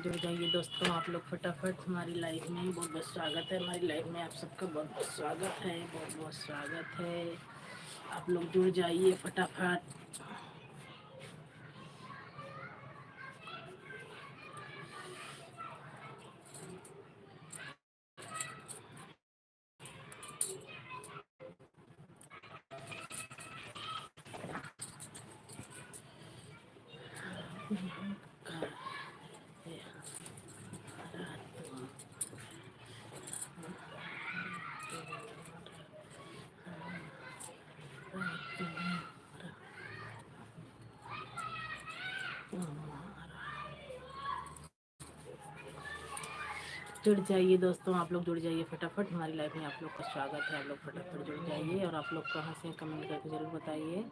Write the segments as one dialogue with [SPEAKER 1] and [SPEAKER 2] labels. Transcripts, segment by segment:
[SPEAKER 1] जुड़ जाइए दोस्तों आप लोग फटाफट हमारी लाइव में। बहुत बहुत स्वागत है हमारी लाइव में, आप सबका बहुत बहुत स्वागत है, बहुत बहुत स्वागत है। आप लोग जुड़ जाइए फटाफट। जुड़ जाइए दोस्तों आप लोग, जुड़ जाइए फटाफट हमारी लाइव में। आप लोग का स्वागत है, आप लोग फटाफट जुड़ जाइए। और आप लोग कहाँ से कमेंट करके ज़रूर बताइए।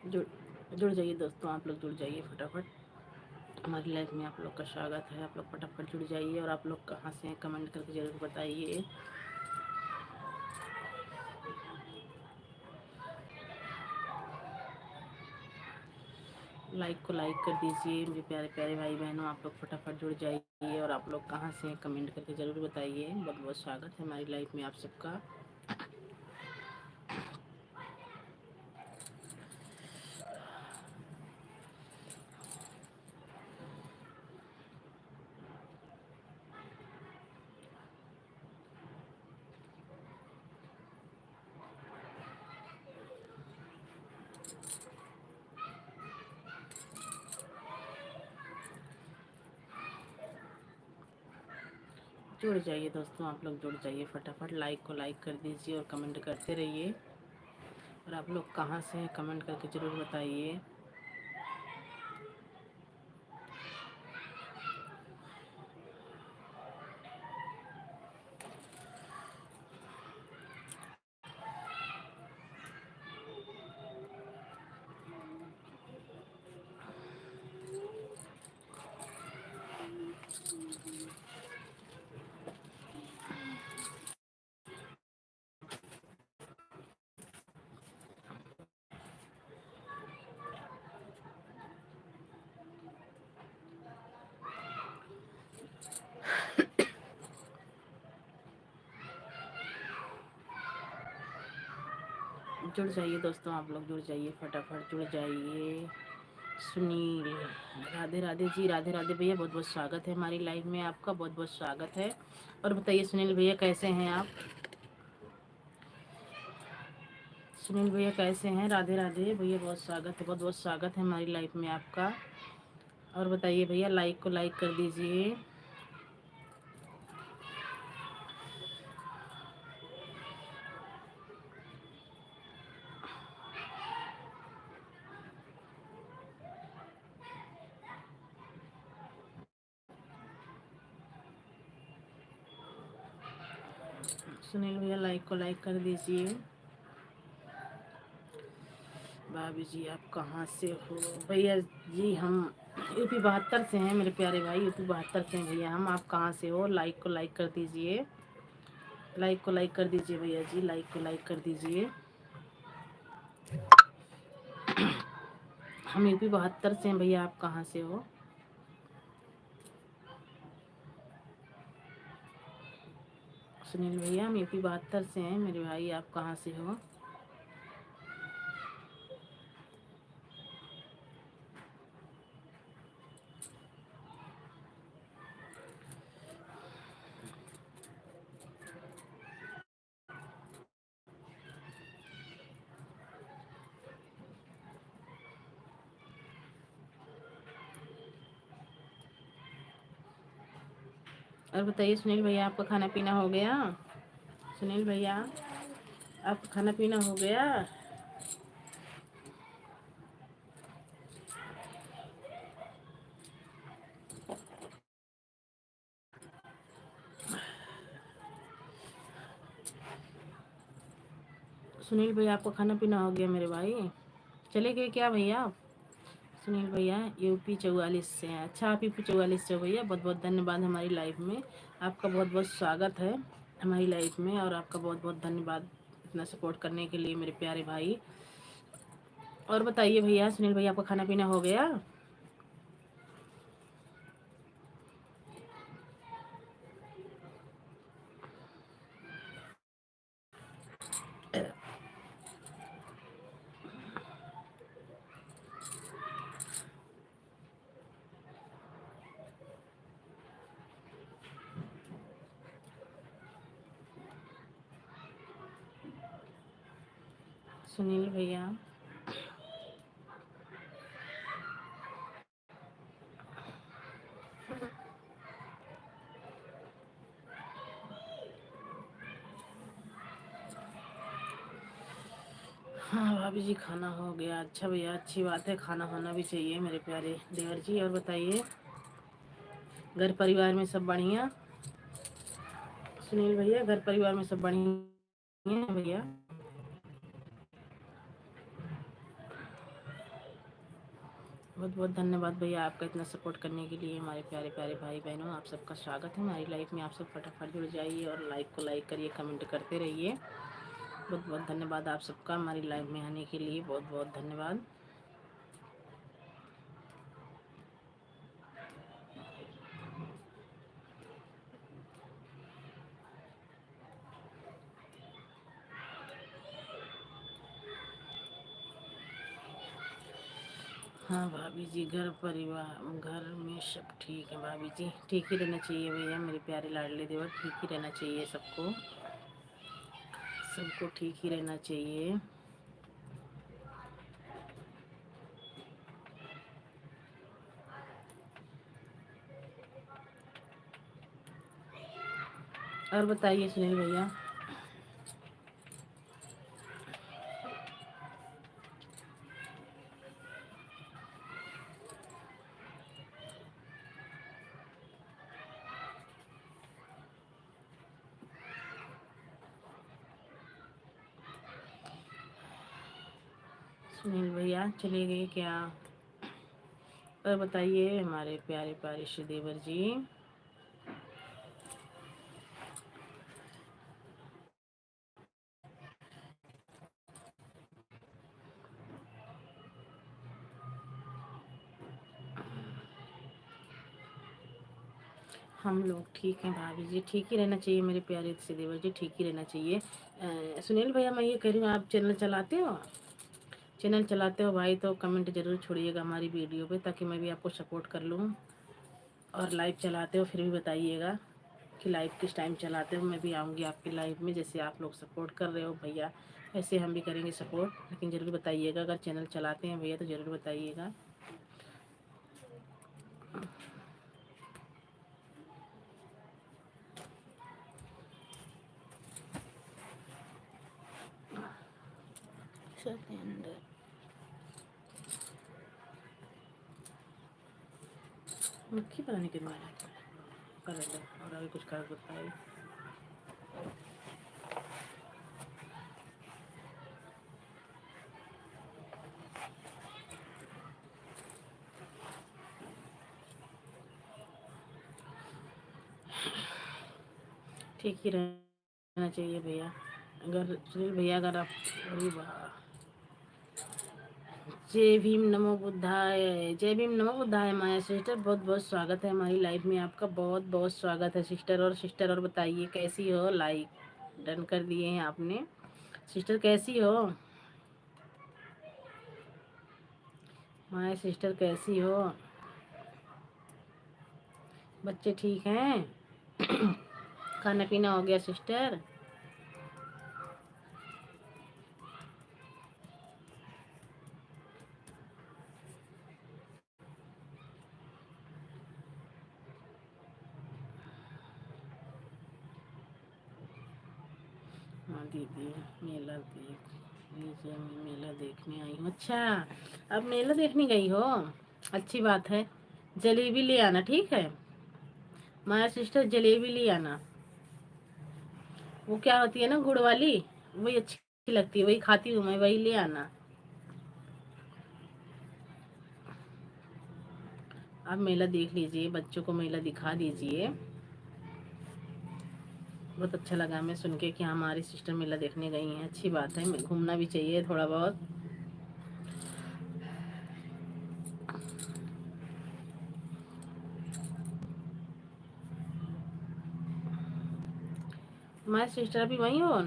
[SPEAKER 1] जुड़ जुड़ जाइए दोस्तों आप लोग, जुड़ जाइए फटाफट हमारी लाइफ में। आप लोग का स्वागत है, आप लोग फटाफट जुड़ जाइए। और आप लोग कहाँ से कमेंट करके ज़रूर बताइए। लाइक को लाइक कर दीजिए मेरे प्यारे प्यारे भाई बहनों। आप लोग फटाफट जुड़ जाइए। और आप लोग कहाँ से कमेंट करके ज़रूर बताइए। बहुत बहुत स्वागत है हमारी लाइफ में आप सबका। जुड़ जाइए दोस्तों आप लोग, जुड़ जाइए फटाफट। लाइक को लाइक कर दीजिए और कमेंट करते रहिए। और आप लोग कहाँ से कमेंट करके ज़रूर बताइए। जुड़ जाइए दोस्तों आप लोग, जुड़ जाइए फटाफट, जुड़ जाइए। सुनील, राधे राधे जी, राधे राधे भैया, बहुत बहुत स्वागत है हमारी लाइव में, आपका बहुत बहुत स्वागत है। और बताइए सुनील भैया कैसे हैं आप? सुनील भैया कैसे हैं? राधे राधे भैया, बहुत स्वागत है, बहुत बहुत स्वागत है हमारी लाइफ में आपका। और बताइए भैया, लाइक को लाइक कर दीजिए। सुनील भैया लाइक को लाइक कर दीजिए। भाभी जी आप कहाँ से हो? भैया जी हम यूपी 72 से हैं मेरे प्यारे भाई, यूपी 72 से हैं भैया हम। आप कहाँ से हो? लाइक को लाइक कर दीजिए, लाइक को लाइक कर दीजिए भैया जी, लाइक को लाइक कर दीजिए। हम यूपी 72 से हैं भैया, आप कहाँ से हो? सुनील भैया हम यूपी 72 से हैं मेरे भाई, आप कहाँ से हो? और बताइए सुनील भैया आपका खाना पीना हो गया? सुनील भैया आपका खाना पीना हो गया? सुनील भैया आपका खाना पीना हो गया मेरे भाई? चले गए क्या भैया आप? सुनील भैया यूपी 44 से हैं। अच्छा आप यूपी 44 से हो भैया, बहुत बहुत धन्यवाद हमारी लाइफ में। आपका बहुत बहुत स्वागत है हमारी लाइफ में, और आपका बहुत बहुत धन्यवाद इतना सपोर्ट करने के लिए मेरे प्यारे भाई। और बताइए भैया सुनील भैया आपका खाना पीना हो गया? सुनील भैया हाँ भाभी जी खाना हो गया। अच्छा भैया अच्छी बात है, खाना होना भी चाहिए मेरे प्यारे देवर जी। और बताइए घर परिवार में सब बढ़िया? सुनील भैया घर परिवार में सब बढ़िया है भैया? बहुत बहुत धन्यवाद भैया आपका इतना सपोर्ट करने के लिए। हमारे प्यारे प्यारे भाई बहनों आप सबका स्वागत है हमारी लाइफ में। आप सब फटाफट जुड़ जाइए और लाइक को लाइक करिए, कमेंट करते रहिए। बहुत बहुत धन्यवाद आप सबका हमारी लाइफ में आने के लिए, बहुत बहुत धन्यवाद। हाँ भाभी जी घर में सब ठीक है भाभी जी, ठीक ही रहना चाहिए भैया मेरे प्यारे लाडले देवर, ठीक ही रहना चाहिए सबको, सबको ठीक ही रहना चाहिए। और बताइए सुनील भैया। सुनील भैया चले गए क्या? और बताइए हमारे प्यारे प्यारे श्री देवर जी। हम लोग ठीक हैं भाभी जी, ठीक ही रहना चाहिए मेरे प्यारे से देवर जी, ठीक ही रहना चाहिए। सुनील भैया मैं ये कह रही हूँ आप चैनल चलाते हो? चैनल चलाते हो भाई तो कमेंट जरूर छोड़िएगा हमारी वीडियो पे, ताकि मैं भी आपको सपोर्ट कर लूँ। और लाइव चलाते हो फिर भी बताइएगा कि लाइव किस टाइम चलाते हो, मैं भी आऊँगी आपकी लाइव में। जैसे आप लोग सपोर्ट कर रहे हो भैया वैसे हम भी करेंगे सपोर्ट, लेकिन ज़रूर बताइएगा अगर चैनल चलाते हैं भैया तो ज़रूर बताइएगा। सत्येंद्र मुखी पता नहीं कितना कर लो और अभी कुछ कर बताइए। ठीक ही रहना चाहिए भैया। अगर सुनील भैया अगर आप, अरे वाह, जय भीम नमो बुद्धाय, जय भीम नमो बुद्धाय माया सिस्टर, बहुत बहुत स्वागत है हमारी लाइफ में आपका, बहुत बहुत स्वागत है सिस्टर। और सिस्टर और बताइए कैसी हो, लाइक डन कर दिए हैं आपने। सिस्टर कैसी हो माया सिस्टर, कैसी हो? बच्चे ठीक हैं? खाना पीना हो गया सिस्टर? हाँ दीदी, मेला देख लीजिए, मैं मेला देखने आई हूँ। अच्छा, अब मेला देखने गई हो, अच्छी बात है। जलेबी ले आना, ठीक है माया सिस्टर, जलेबी ले आना। वो क्या होती है ना, गुड़ वाली, वही अच्छी लगती है, वही खाती हूँ मैं, वही ले आना। आप मेला देख लीजिए, बच्चों को मेला दिखा दीजिए। बहुत अच्छा लगा मैं सुन के कि हमारी सिस्टर मेला देखने गई हैं, अच्छी बात है, घूमना भी चाहिए थोड़ा बहुत। मैं सिस्टर अभी वहीं हो?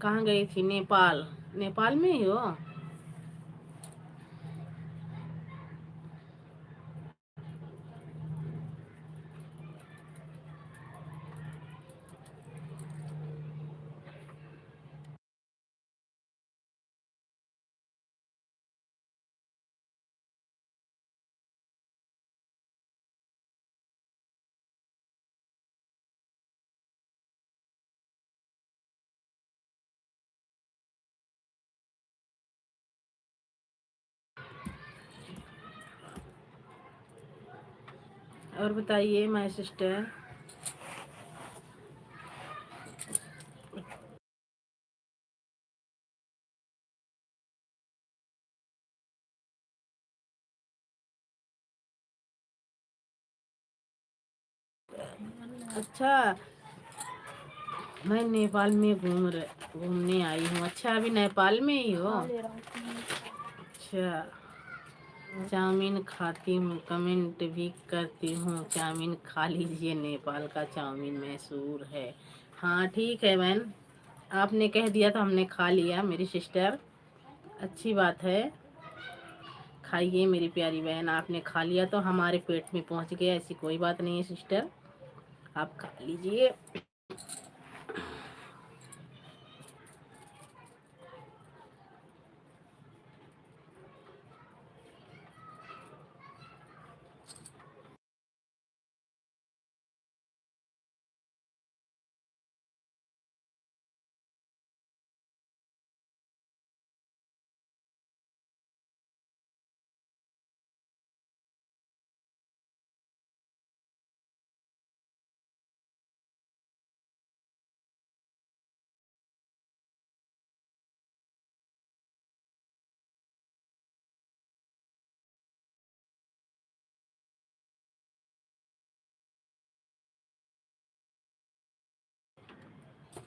[SPEAKER 1] कहाँ गई थी? नेपाल? नेपाल में ही हो? और बताइए माय सिस्टर। अच्छा, मैं नेपाल में घूमने आई हूँ। अच्छा, अभी नेपाल में ही हो? अच्छा, चाउमीन खाती हूँ, कमेंट भी करती हूँ, चाउमीन खा लीजिए, नेपाल का चाउमीन मशहूर है। हाँ ठीक है बहन, आपने कह दिया तो हमने खा लिया मेरी सिस्टर, अच्छी बात है। खाइए मेरी प्यारी बहन, आपने खा लिया तो हमारे पेट में पहुंच गया, ऐसी कोई बात नहीं है सिस्टर, आप खा लीजिए।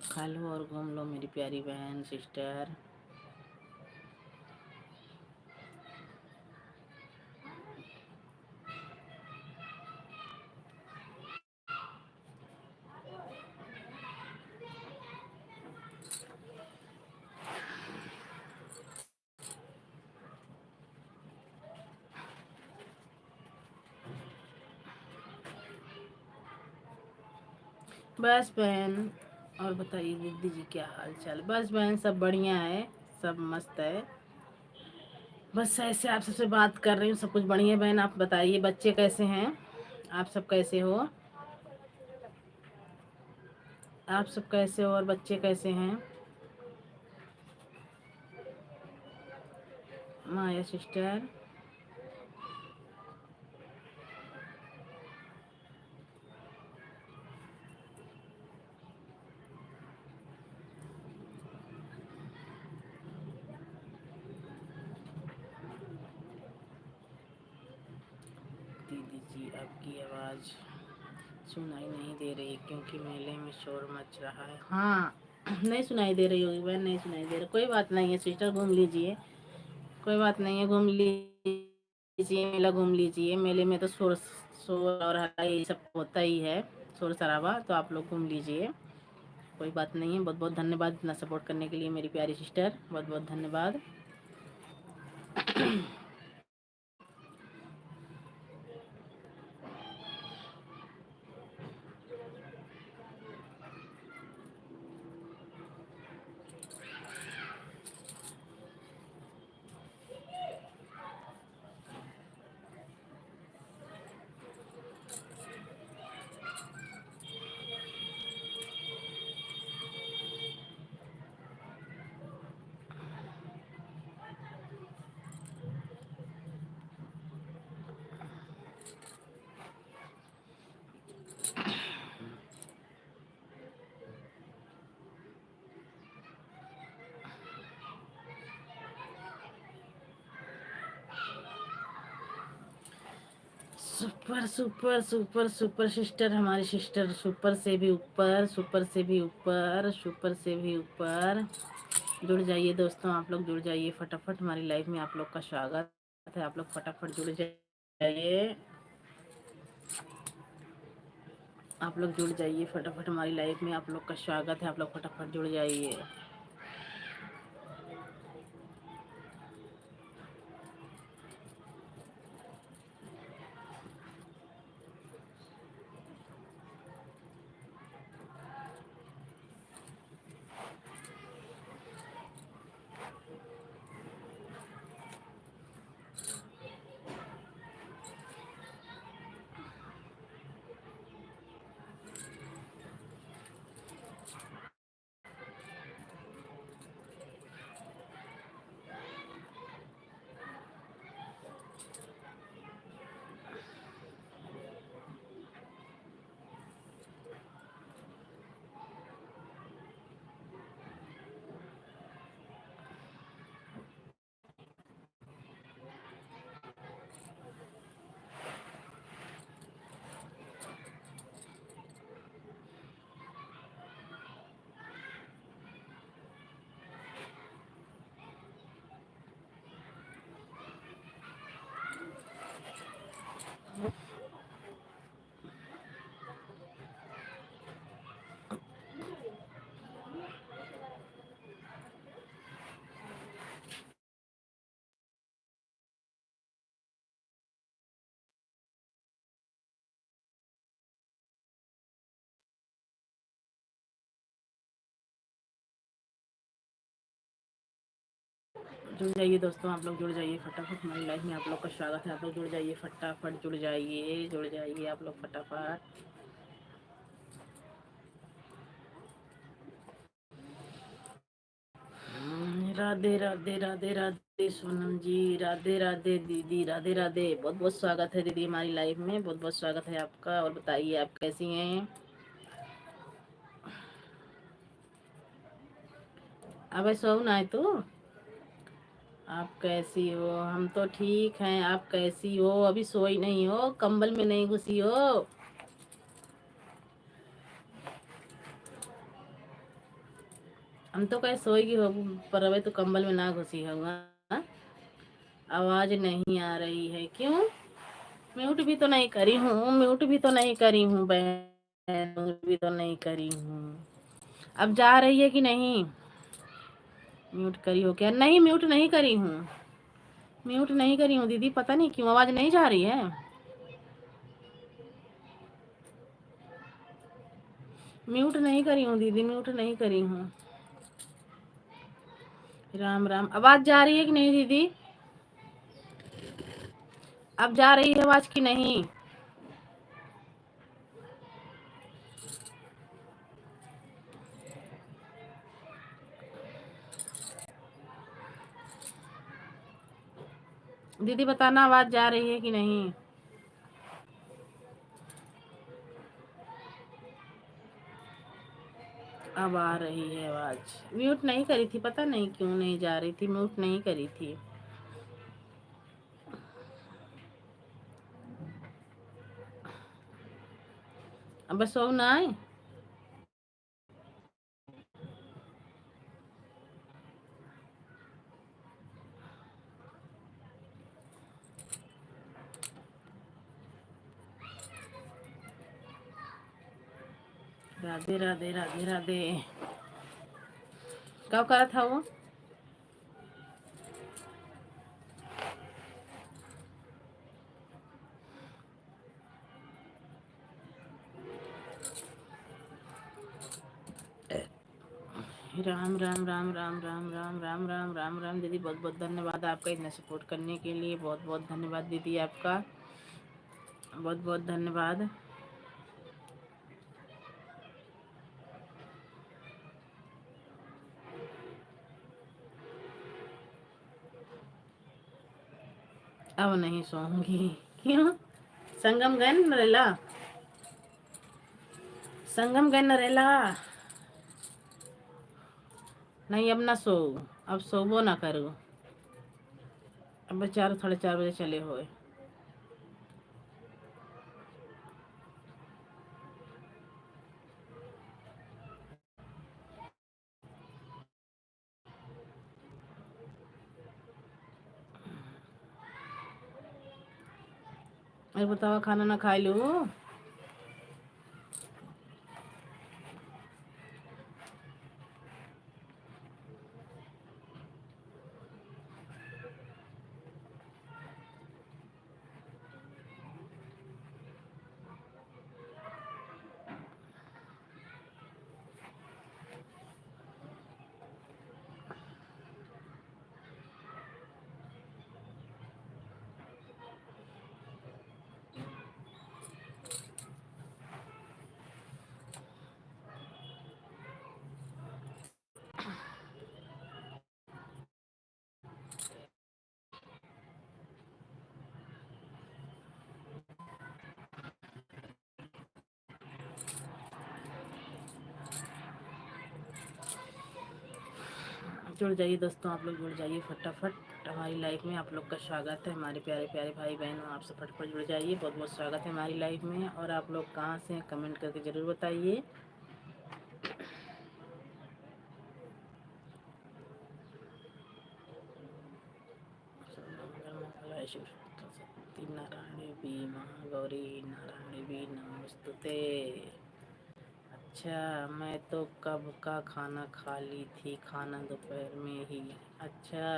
[SPEAKER 1] खा लो और घूम लो मेरी प्यारी बहन सिस्टर। बस बहन, और बताइए दीदी जी क्या हाल चाल? बस बहन सब बढ़िया है, सब मस्त है। बस ऐसे आप सबसे बात कर रही हूँ, सब कुछ बढ़िया है बहन। आप बताइए बच्चे कैसे हैं? आप सब कैसे हो? आप सब कैसे हो और बच्चे कैसे हैं? माया सिस्टर, दीदी जी आपकी आवाज़ सुनाई नहीं दे रही क्योंकि मेले में शोर मच रहा है। हाँ, नहीं सुनाई दे रही होगी बहन, नहीं सुनाई दे रही। कोई बात नहीं है सिस्टर, घूम लीजिए, कोई बात नहीं है, घूम लीजिए, मेला घूम लीजिए। मेले में तो शोर शोर और हल्ला ये सब होता ही है, शोर शराबा, तो आप लोग घूम लीजिए, कोई बात नहीं है। बहुत बहुत धन्यवाद इतना सपोर्ट करने के लिए मेरी प्यारी सिस्टर, बहुत बहुत धन्यवाद। Super super super super sister, हमारी सिस्टर सुपर से भी ऊपर, सुपर से भी ऊपर, सुपर से भी ऊपर। जुड़ जाइए दोस्तों, आप लोग जुड़ जाइए फटाफट, हमारी लाइफ में आप लोग का स्वागत है। आप लोग फटाफट जुड़ जाइए, आप लोग जुड़ जाइए फटाफट, हमारी लाइफ में आप लोग का स्वागत है। आप लोग फटाफट जुड़ जाइए। जुड़ जाइए दोस्तों, आप लोग जुड़ जाइए फटाफट, हमारी लाइफ में आप लोग का स्वागत है। आप लोग जुड़ जाइए फटाफट, जुड़ जाइए, जुड़ जाइए आप लोग फटाफट। राधे राधे राधे राधे सोनम जी, राधे राधे दीदी, राधे राधे, बहुत बहुत स्वागत है दीदी हमारी लाइफ में, बहुत बहुत स्वागत है आपका। और बताइए आप कैसी हैं? अब सो ना है तो आप कैसी हो? हम तो ठीक हैं, आप कैसी हो? अभी सोई नहीं हो, कंबल में नहीं घुसी हो? हम तो कहे सोएगी हो, पर अबे तो कंबल में ना घुसी हो। हाँ? आवाज नहीं आ रही है क्यों? म्यूट भी तो नहीं करी हूँ, म्यूट भी तो नहीं करी हूँ बहन, म्यूट भी तो नहीं करी हूँ। अब जा रही है कि नहीं? म्यूट करी हो क्या? नहीं, म्यूट नहीं करी हूँ, म्यूट नहीं करी हूँ दीदी, पता नहीं क्यों आवाज नहीं जा रही है। म्यूट नहीं करी हूँ दीदी, म्यूट नहीं करी हूँ। राम राम, आवाज जा रही है कि नहीं दीदी? अब जा रही है आवाज की नहीं? दीदी बताना आवाज जा रही है कि नहीं? अब आ रही है आवाज। म्यूट नहीं करी थी, पता नहीं क्यों नहीं जा रही थी, म्यूट नहीं करी थी। अब बस सो ना आए। राधे राधे राधे राधे। कब करा था वो? राम राम राम राम राम राम राम राम राम राम। दीदी बहुत बहुत धन्यवाद आपका इतना सपोर्ट करने के लिए। बहुत बहुत धन्यवाद दीदी आपका। बहुत बहुत धन्यवाद। अब नहीं सोऊंगी। क्यों? संगम गए न नरेला। संगम गए नरेला। नहीं अब ना सो। अब सोबो ना करो। अब 4 साढ़े 4 बजे चले हुए। अरे बताओ खाना ना खा लू। जुड़ जाइए दोस्तों, आप लोग जुड़ जाइए फटाफट। हमारी लाइफ में आप लोग का स्वागत है। हमारे प्यारे प्यारे भाई बहन आप सब फटाफट जुड़ जाइए। बहुत बहुत स्वागत है हमारी लाइफ में। और आप लोग कहाँ से हैं कमेंट करके ज़रूर बताइए। सरस्वती नारायणी भी महागौरी नारायणी भी नमस्तुते। अच्छा, मैं तो कब का खाना खा ली थी, खाना दोपहर में ही। अच्छा,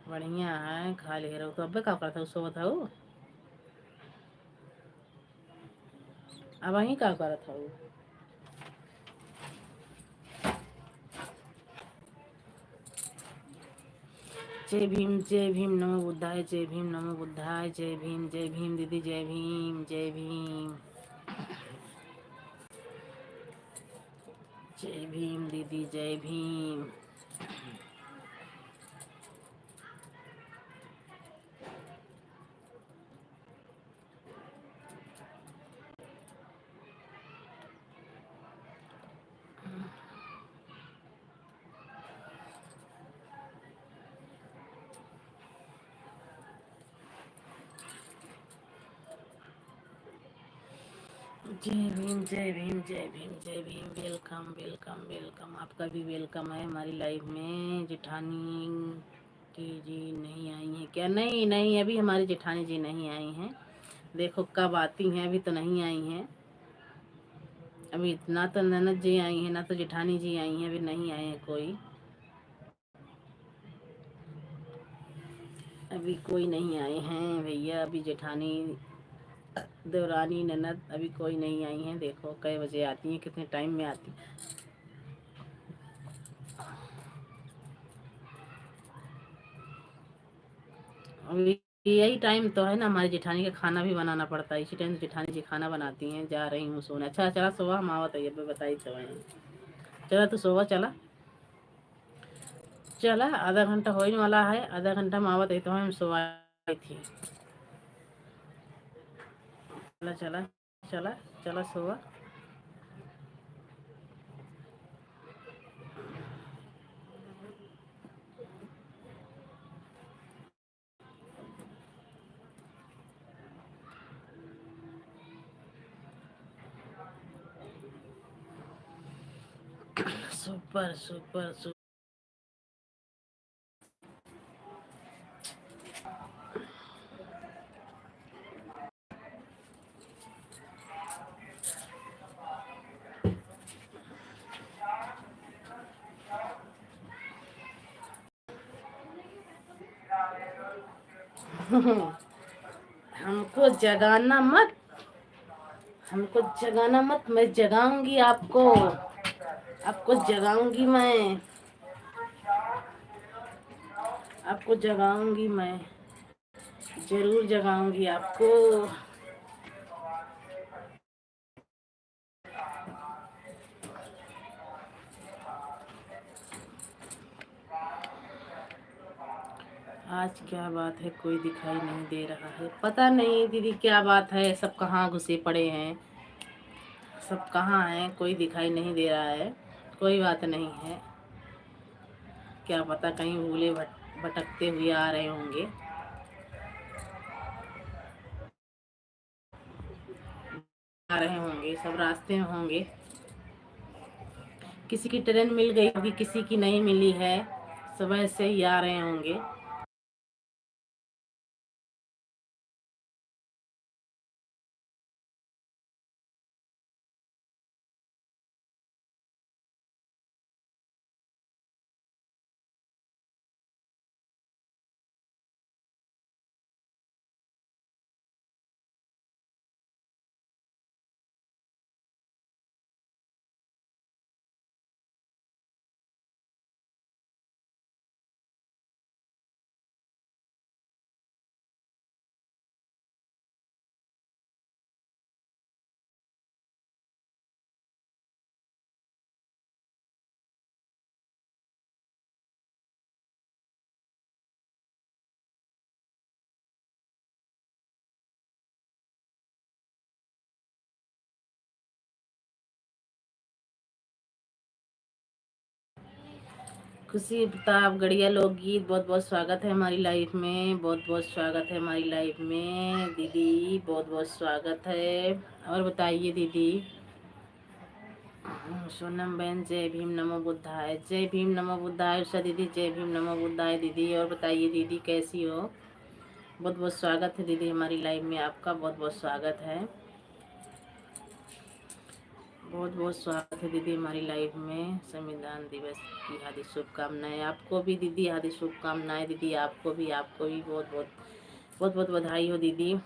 [SPEAKER 1] बढ़िया है, खा ले रहो तो अब का करता सो बताओ। अब वहीं का करा था वो। जय भीम नमो बुद्धाय, जय भीम नमो बुद्धाय, जय भीम दीदी, जय भीम जय भीम। जय भीम दीदी, जय भीम। जय भीम जय भीम जय भीम जय भीम। वेलकम वेलकम वेलकम, आपका भी वेलकम है हमारी लाइफ में। जेठानी की जी नहीं आई हैं क्या? नहीं नहीं, अभी हमारी जेठानी जी नहीं आई हैं। देखो कब आती हैं, अभी तो नहीं आई हैं। अभी ना तो ननद जी आई हैं ना तो जेठानी जी आई हैं, अभी नहीं आए हैं कोई। अभी कोई नहीं आए हैं भैया। अभी जेठानी देवरानी ननद अभी कोई नहीं आई हैं। देखो कई बजे आती हैं, कितने टाइम में आती हैं। अभी यही टाइम तो है ना, हमारी जेठानी का खाना भी बनाना पड़ता है। इसी टाइम जेठानी जी खाना बनाती हैं। जा रही हूँ सोने। अच्छा चला सोवा, हम आवत है बताई सोए। चला तू सोवा चला। चला आधा घंटा होने वाला है, आधा घंटा में आवत है तो हम सोवाई थी। चला चला चला चला सोवा। Super super super. हमको जगाना मत, हमको जगाना मत, मैं जगाऊंगी आपको, आपको जगाऊंगी मैं, आपको जगाऊंगी मैं, जरूर जगाऊंगी आपको। आज क्या बात है, कोई दिखाई नहीं दे रहा है। पता नहीं दीदी क्या बात है, सब कहाँ घुसे पड़े हैं, सब कहाँ हैं, कोई दिखाई नहीं दे रहा है। कोई बात नहीं है, क्या पता कहीं भूले भटकते हुए आ रहे होंगे। आ रहे होंगे, सब रास्ते में होंगे। किसी की ट्रेन मिल गई होगी, किसी की नहीं मिली है, सब ऐसे ही आ रहे होंगे। खुशी प्रताप गढ़िया लोकगीत, बहुत बहुत स्वागत है हमारी लाइफ में, बहुत बहुत स्वागत है हमारी लाइफ में दीदी, बहुत बहुत स्वागत है। और बताइए दीदी। सोनम बहन जय भीम नमो बुद्धाय, जय भीम नमो बुद्धाय। उषा दीदी जय भीम नमो बुद्धाय दीदी। और बताइए दीदी कैसी हो। बहुत बहुत स्वागत है दीदी हमारी लाइफ में, आपका बहुत बहुत स्वागत है, बहुत बहुत स्वागत है दीदी हमारी लाइफ में। संविधान दिवस की हार्दिक शुभकामनाएं आपको भी दीदी, हार्दिक शुभकामनाएं दीदी, आपको भी बहुत बहुत बहुत बहुत बधाई हो दीदी।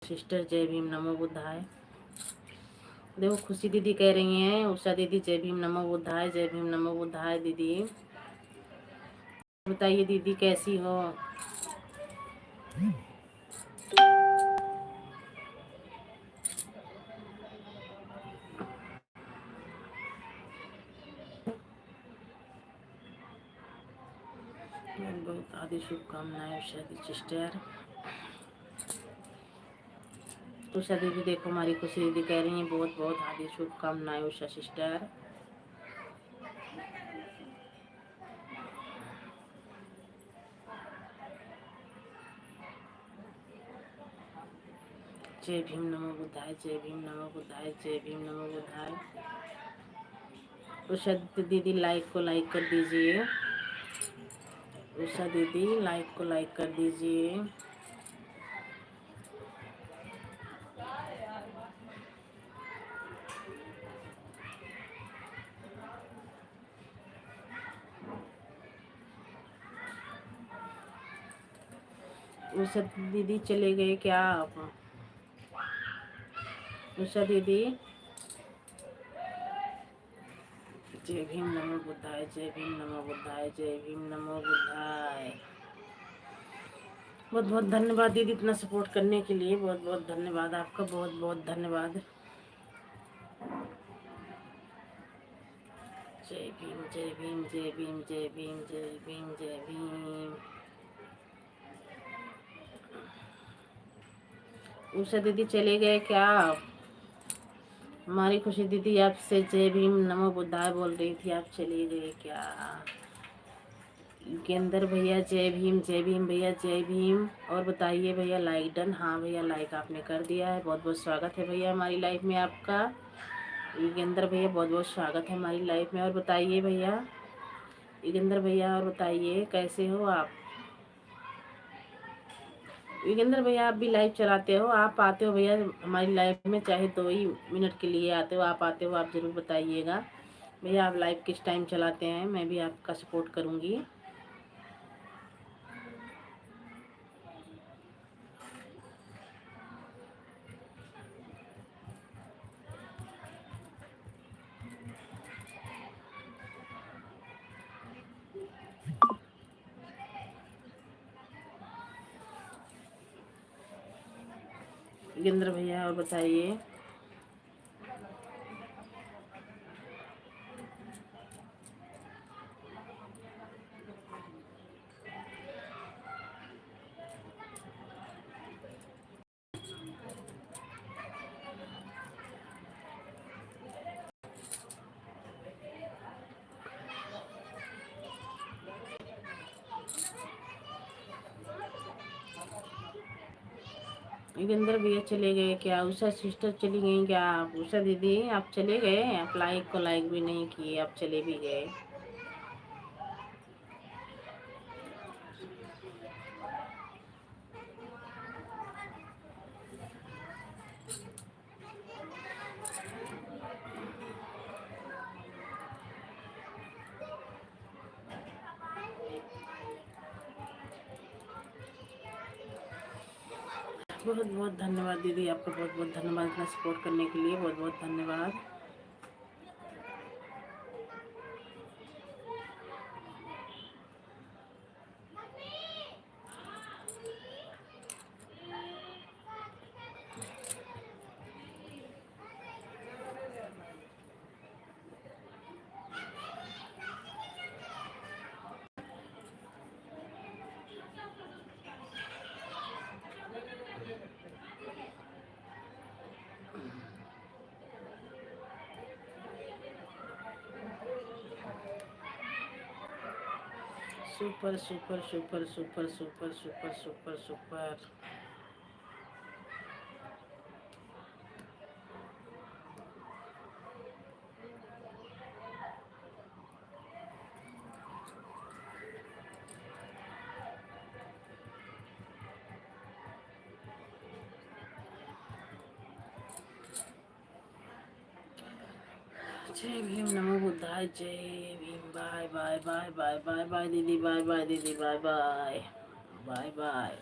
[SPEAKER 1] सिस्टर जय भीम नमो बुद्धाय। देखो खुशी दीदी कह रही हैं, उषा दीदी जय भीम नमो बुद्धाय, जय भीम नमो बुद्धाय दीदी। बताइए दीदी कैसी हो। बहुत बहुत हार्दिक शुभकामनाएं उषा दी सिस्टर। उषा दीदी देखो हमारी खुशी दीदी कह रही हैं बहुत बहुत हार्दिक शुभकामनाएं उषा सिस्टर। जय भीम नमो बुद्धाय, जय भीम नमो बुद्धाय, जय भीम नमो बुद्धाय। उषा दीदी लाइक को लाइक कर दीजिए, उषा दीदी लाइक को लाइक कर दीजिए। उषा दीदी चले गए क्या आप। उषा दीदी जय भीम नमो बुद्धाय, जय भीम नमो बुद्धाय, जय भीम नमो बुद्धाय। बहुत बहुत धन्यवाद दीदी इतना सपोर्ट करने के लिए, बहुत बहुत धन्यवाद आपका, बहुत बहुत धन्यवाद। जय भीम जय भीम जय भीम जय भीम जय भीम जय भीम। उषा दीदी चले गए क्या आप। हमारी खुशी दीदी आपसे जय भीम नमो बुद्धाय बोल रही थी, आप चले गए क्या। गेंदर भैया जय भीम भैया जय भीम। और बताइए भैया लाइक डन। हाँ भैया लाइक आपने कर दिया है, बहुत बहुत स्वागत है भैया हमारी लाइफ में आपका। योगेंद्र भैया बहुत बहुत स्वागत है हमारी लाइफ में। और बताइए भैया, योगेंद्र भैया, और बताइए कैसे हो आप। योगेंद्र भैया, आप भी लाइव चलाते हो, आप आते हो भैया हमारी लाइव में, चाहे 2 ही मिनट के लिए आते हो, आप आते हो, आप ज़रूर बताइएगा भैया आप लाइव किस टाइम चलाते हैं, मैं भी आपका सपोर्ट करूँगी। योगेंद्र भैया, और बताइए। योगेंद्र भैया चले गए क्या? उषा सिस्टर चली गई क्या? उषा दीदी आप चले गए? आप लाइक को लाइक भी नहीं किए, आप चले भी गए। बहुत बहुत धन्यवाद दीदी, आपका बहुत बहुत धन्यवाद इतना सपोर्ट करने के लिए, बहुत बहुत धन्यवाद। Super super super super super super super super. जय भीम, नमो बुद्धाय, जय Bhim. Bye bye bye bye bye bye दीदी, बाय बाय दीदी, bye bye bye bye.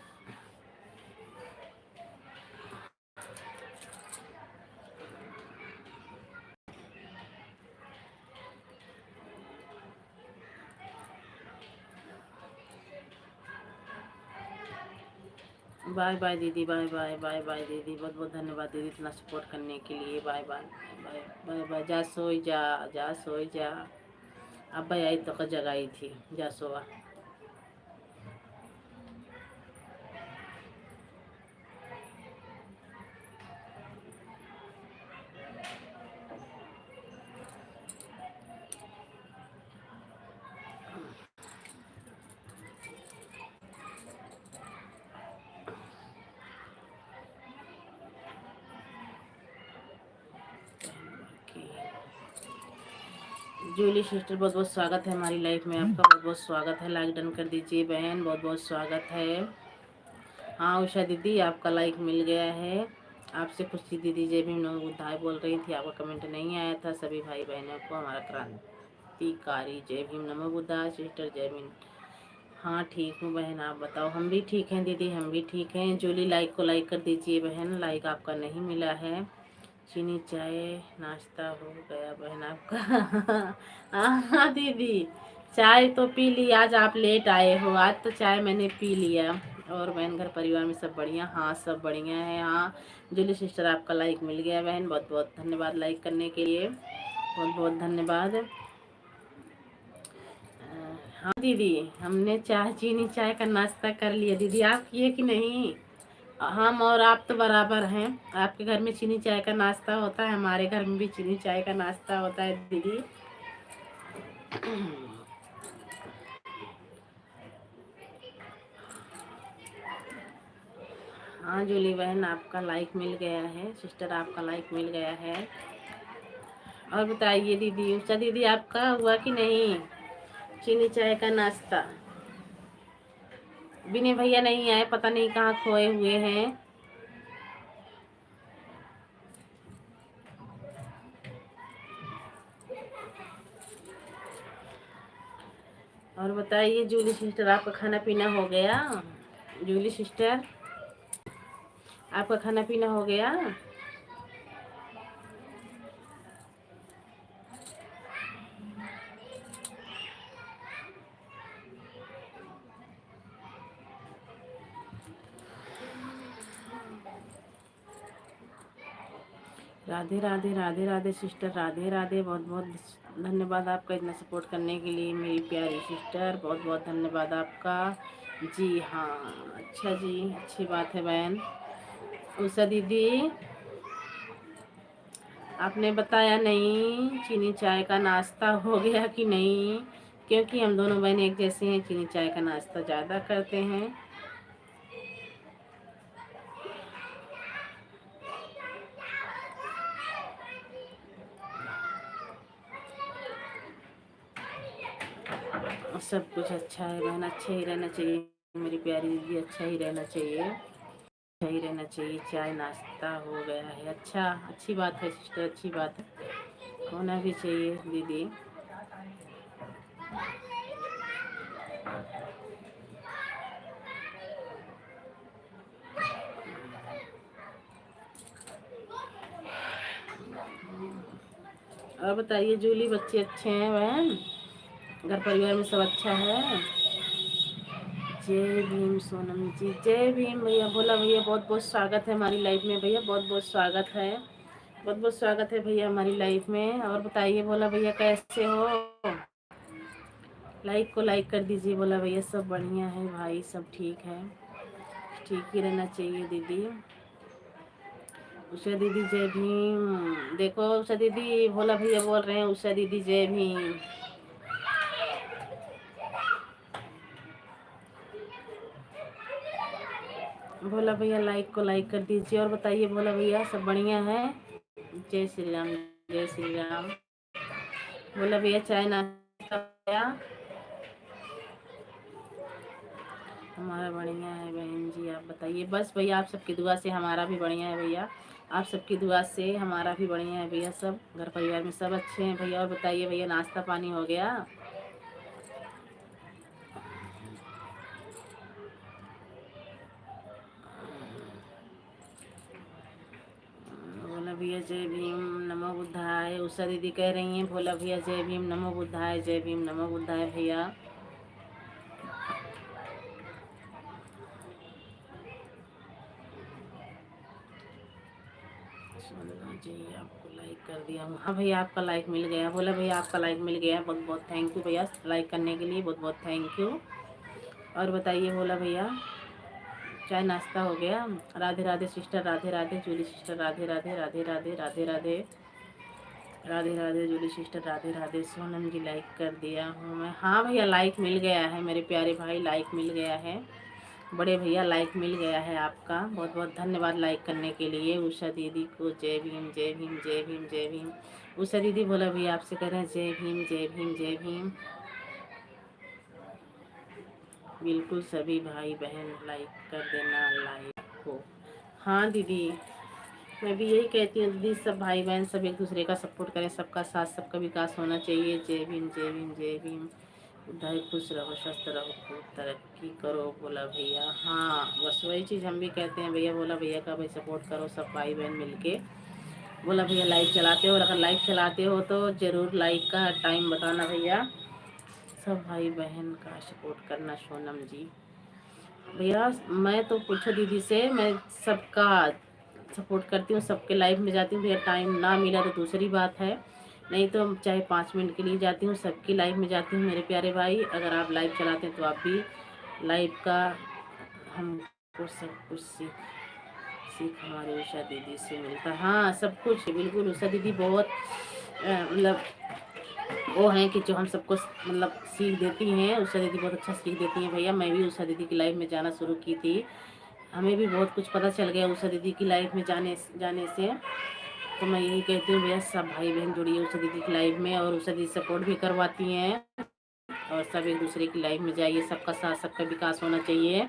[SPEAKER 1] Bye bye दीदी, बाय बाय बाय बाय दीदी, बहुत बहुत धन्यवाद दीदी इतना सपोर्ट करने के लिए। Bye bye bye bye bye. जा सोई जा, जा सोई जा। अब भाई आई तो जगाई थी, जा सोआ। जूली सिस्टर, बहुत बहुत स्वागत है हमारी लाइफ में, आपका बहुत बहुत स्वागत है। लाइक डन कर दीजिए बहन, बहुत बहुत स्वागत है। हाँ उषा दीदी, आपका लाइक मिल गया है। आपसे कुछ दीदी जय भीम नमो बुद्धाय बोल रही थी, आपका कमेंट नहीं आया था। सभी भाई बहनों को हमारा क्रांतिकारी जय भीम नमो बुद्धाय। सिस्टर जय भीम। हाँ ठीक हूँ बहन, आप बताओ। हम भी ठीक हैं दीदी, हम भी ठीक हैं। जूली लाइक को लाइक कर दीजिए बहन, लाइक आपका नहीं मिला है। चीनी चाय नाश्ता हो गया बहन आपका? हाँ दीदी, चाय तो पी ली। आज आप लेट आए हो, आज तो चाय मैंने पी लिया। और बहन घर परिवार में सब बढ़िया? हाँ सब बढ़िया है। हाँ जूली सिस्टर, आपका लाइक मिल गया बहन, बहुत बहुत धन्यवाद लाइक करने के लिए, बहुत बहुत धन्यवाद। हाँ दीदी, हमने चाय चीनी चाय का नाश्ता कर लिया दीदी, आप किए कि नहीं? हम और आप तो बराबर हैं। आपके घर में चीनी चाय का नाश्ता होता है, हमारे घर में भी चीनी चाय का नाश्ता होता है दीदी। हाँ जूली बहन, आपका लाइक मिल गया है। सिस्टर आपका लाइक मिल गया है। और बताइए दीदी, उषा दीदी आपका हुआ कि नहीं चीनी चाय का नाश्ता? विनय भैया नहीं आए, पता नहीं कहाँ खोए हुए हैं। और बताइए जूली सिस्टर, आपका खाना पीना हो गया? जूली सिस्टर, आपका खाना पीना हो गया? राधे राधे राधे राधे सिस्टर, राधे राधे। बहुत बहुत धन्यवाद आपका इतना सपोर्ट करने के लिए मेरी प्यारी सिस्टर, बहुत बहुत धन्यवाद आपका। जी हाँ, अच्छा जी, अच्छी बात है बहन। उषा दीदी, आपने बताया नहीं चीनी चाय का नाश्ता हो गया कि नहीं, क्योंकि हम दोनों बहन एक जैसे हैं, चीनी चाय का नाश्ता ज़्यादा करते हैं। सब कुछ अच्छा है बहन, अच्छा ही रहना चाहिए मेरी प्यारी दीदी, अच्छा ही रहना चाहिए, अच्छा ही रहना चाहिए। चाय नाश्ता हो गया है, अच्छा, अच्छी बात है सिस्टर, अच्छी बात है, होना भी चाहिए दीदी। और बताइए जूली, बच्चे अच्छे हैं बहन? घर परिवार में सब अच्छा है? जय भीम सोनम जी, जय भीम भैया। भोला भैया, बहुत बहुत स्वागत है हमारी लाइफ में भैया, बहुत बहुत स्वागत है, बहुत बहुत स्वागत है भैया हमारी लाइफ में। और बताइए भोला भैया कैसे हो? लाइक को लाइक कर दीजिए भोला भैया। सब बढ़िया है भाई, सब ठीक है, ठीक ही रहना चाहिए दीदी। उषा दीदी जय भीम। देखो उषा दीदी, भोला भैया बोल रहे हैं उषा दीदी जय भीम। भोला भैया लाइक को लाइक कर दीजिए। और बताइए भोला भैया, सब बढ़िया है? जय श्री राम, जय श्री राम। भोला भैया चाय नाश्ता भैया? हमारा बढ़िया है बहन जी, आप बताइए। बस भैया आप सबकी दुआ से हमारा भी बढ़िया है भैया, आप सबकी दुआ से हमारा भी बढ़िया है भैया। सब घर परिवार में सब अच्छे हैं भैया। और बताइए भैया, नाश्ता पानी हो गया? भोला भैया जय भीम नमो बुद्धाय। उषा दीदी कह रही हैं भोला भैया जय भीम नमो बुद्धाय, जय भीम नमो बुद्धाय भैया। जी आपको लाइक कर दिया हूँ। हाँ भैया आपका लाइक मिल गया। बोला भैया आपका लाइक मिल गया, बहुत बहुत थैंक यू भैया लाइक करने के लिए, बहुत बहुत थैंक यू। और बताइए बोला भैया, चाय नाश्ता हो गया? Radhe Radhe sister, Radhe Radhe Julie sister, Radhe Radhe Radhe Radhe Radhe Radhe Radhe Radhe Julie sister, Radhe Radhe. Sonam ji like कर दिया हूँ मैं। हाँ भैया लाइक मिल गया है मेरे प्यारे भाई, लाइक मिल गया है बड़े भैया, लाइक मिल गया है आपका, बहुत बहुत धन्यवाद लाइक करने के लिए। उषा दीदी को जय भीम जय भीम जय भीम जय भीम। उषा दीदी बोला भैया आपसे कह रहे हैं जय भीम जय भीम जय भीम। बिल्कुल सभी भाई बहन लाइक कर देना लाइक को। हाँ दीदी, मैं भी यही कहती हूँ दीदी, सब भाई बहन सब एक दूसरे का सपोर्ट करें, सबका साथ सबका विकास होना चाहिए। जय भीम जय भीम जय भीम। उधाई खुश रहो, स्वस्थ रहो, खूब तरक्की करो बोला भैया। हाँ बस वही चीज़ हम भी कहते हैं भैया, बोला भैया का भाई सपोर्ट करो सब भाई बहन मिलके। बोला भैया लाइव चलाते हो, और अगर लाइव चलाते हो तो ज़रूर लाइव का टाइम बताना भैया। सब भाई बहन का सपोर्ट करना सोनम जी। भैया मैं तो पूछो दीदी से, मैं सबका सपोर्ट करती हूँ, सबके लाइव में जाती हूँ भैया। टाइम ना मिला तो दूसरी बात है, नहीं तो चाहे 5 मिनट के लिए जाती हूँ, सबकी लाइव में जाती हूँ मेरे प्यारे भाई। अगर आप लाइव चलाते हैं तो आप भी लाइव का हमको सब कुछ सीख सीख हमारी उषा दीदी से मिलता है। हाँ सब कुछ बिल्कुल, उषा दीदी बहुत मतलब वो हैं कि जो हम सबको मतलब सीख देती हैं। उषा दीदी बहुत अच्छा सीख देती हैं भैया। मैं भी उषा दीदी की लाइफ में जाना शुरू की थी, हमें भी बहुत कुछ पता चल गया उषा दीदी की लाइफ में जाने जाने से। तो मैं यही कहती हूँ भैया सब भाई बहन जुड़िए उषा दीदी की लाइव में, और उषा दीदी सपोर्ट भी करवाती हैं, और सब एक दूसरे की लाइव में जाइए, सबका साथ सबका विकास होना चाहिए।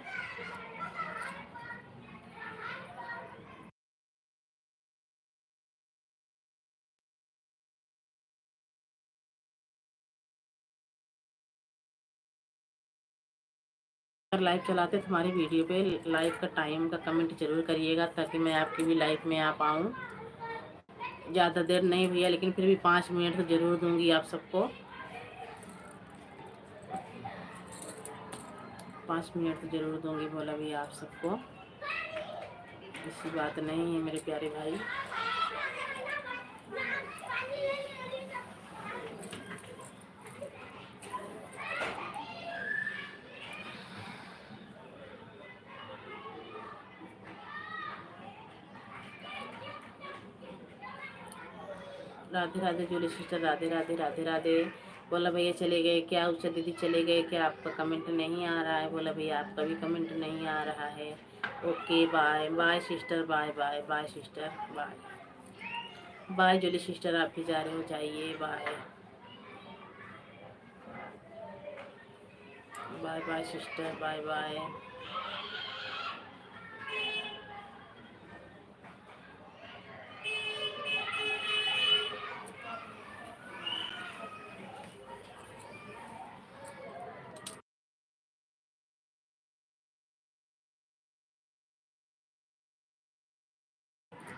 [SPEAKER 1] अगर लाइव चलाते तो हमारी वीडियो पे लाइव का टाइम का कमेंट जरूर करिएगा, ताकि मैं आपकी भी लाइव में आ पाऊँ। ज़्यादा देर नहीं भैया, लेकिन फिर भी 5 मिनट तो ज़रूर दूंगी आप सबको। 5 मिनट तो ज़रूर दूंगी बोला भैया आप सबको, ऐसी बात नहीं है मेरे प्यारे भाई। Radhe Radhe Julie sister, Radhe Radhe Radhe Radhe. बोला भैया चले गए क्या, उषा दीदी चले गए क्या, आपका कमेंट नहीं आ रहा है। बोला भैया आपका भी कमेंट नहीं आ रहा है। Okay bye bye sister, bye bye bye sister, bye bye Julie sister, आप भी जा रहे हो जाइए, bye bye bye sister, bye bye.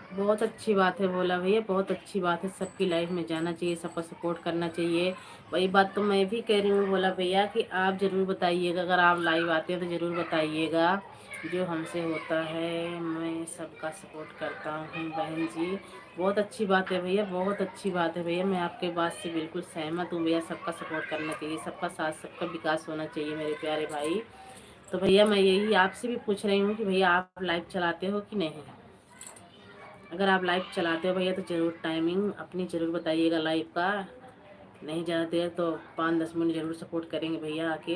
[SPEAKER 1] बहुत अच्छी बात है बोला भैया, बहुत अच्छी बात है, सबकी लाइफ में जाना चाहिए, सबका सपोर्ट करना चाहिए। वही बात तो मैं भी कह रही हूँ बोला भैया कि आप ज़रूर बताइएगा, अगर आप लाइव आते हैं तो ज़रूर बताइएगा। जो हमसे होता है मैं सबका सपोर्ट करता हूँ बहन जी। बहुत अच्छी बात है भैया, बहुत अच्छी बात है भैया, मैं आपके बात से बिल्कुल सहमत हूँ भैया। सबका सपोर्ट करना चाहिए, सबका साथ सबका विकास होना चाहिए मेरे प्यारे भाई। तो भैया मैं यही आपसे भी पूछ रही हूँ कि भैया आप लाइव चलाते हो कि नहीं। अगर आप लाइव चलाते हो भैया तो ज़रूर टाइमिंग अपनी ज़रूर बताइएगा लाइव का। नहीं ज़्यादा देर तो 5-10 मिनट ज़रूर सपोर्ट करेंगे भैया आके।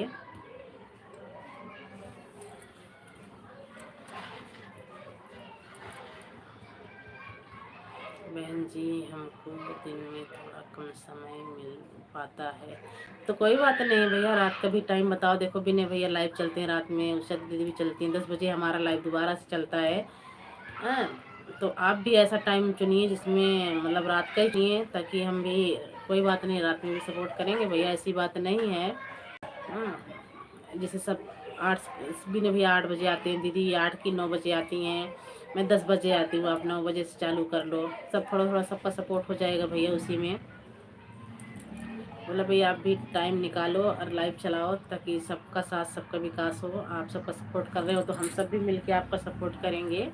[SPEAKER 1] बहन जी हमको दिन में थोड़ा कम समय मिल पाता है, तो कोई बात नहीं भैया, रात का भी टाइम बताओ। देखो बिना भैया लाइव चलते हैं रात में, उषा दीदी भी चलती हैं, 10 बजे हमारा लाइव दोबारा से चलता है। हाँ, तो आप भी ऐसा टाइम चुनिए जिसमें मतलब रात का ही चुनिए, ताकि हम भी, कोई बात नहीं रात में भी सपोर्ट करेंगे भैया, ऐसी बात नहीं है। हाँ, जैसे सब 8 भी ने भैया 8 बजे आते हैं, दीदी 8 की 9 बजे आती हैं, मैं 10 बजे आती हूँ, आप 9 बजे से चालू कर लो। सब थोड़ा थोड़ा सबका सपोर्ट हो जाएगा भैया उसी में। बोला भैया आप भी टाइम निकालो और लाइव चलाओ, ताकि सबका साथ सबका विकास हो। आप सबका सपोर्ट कर रहे हो तो हम सब भी मिलके आपका सपोर्ट करेंगे।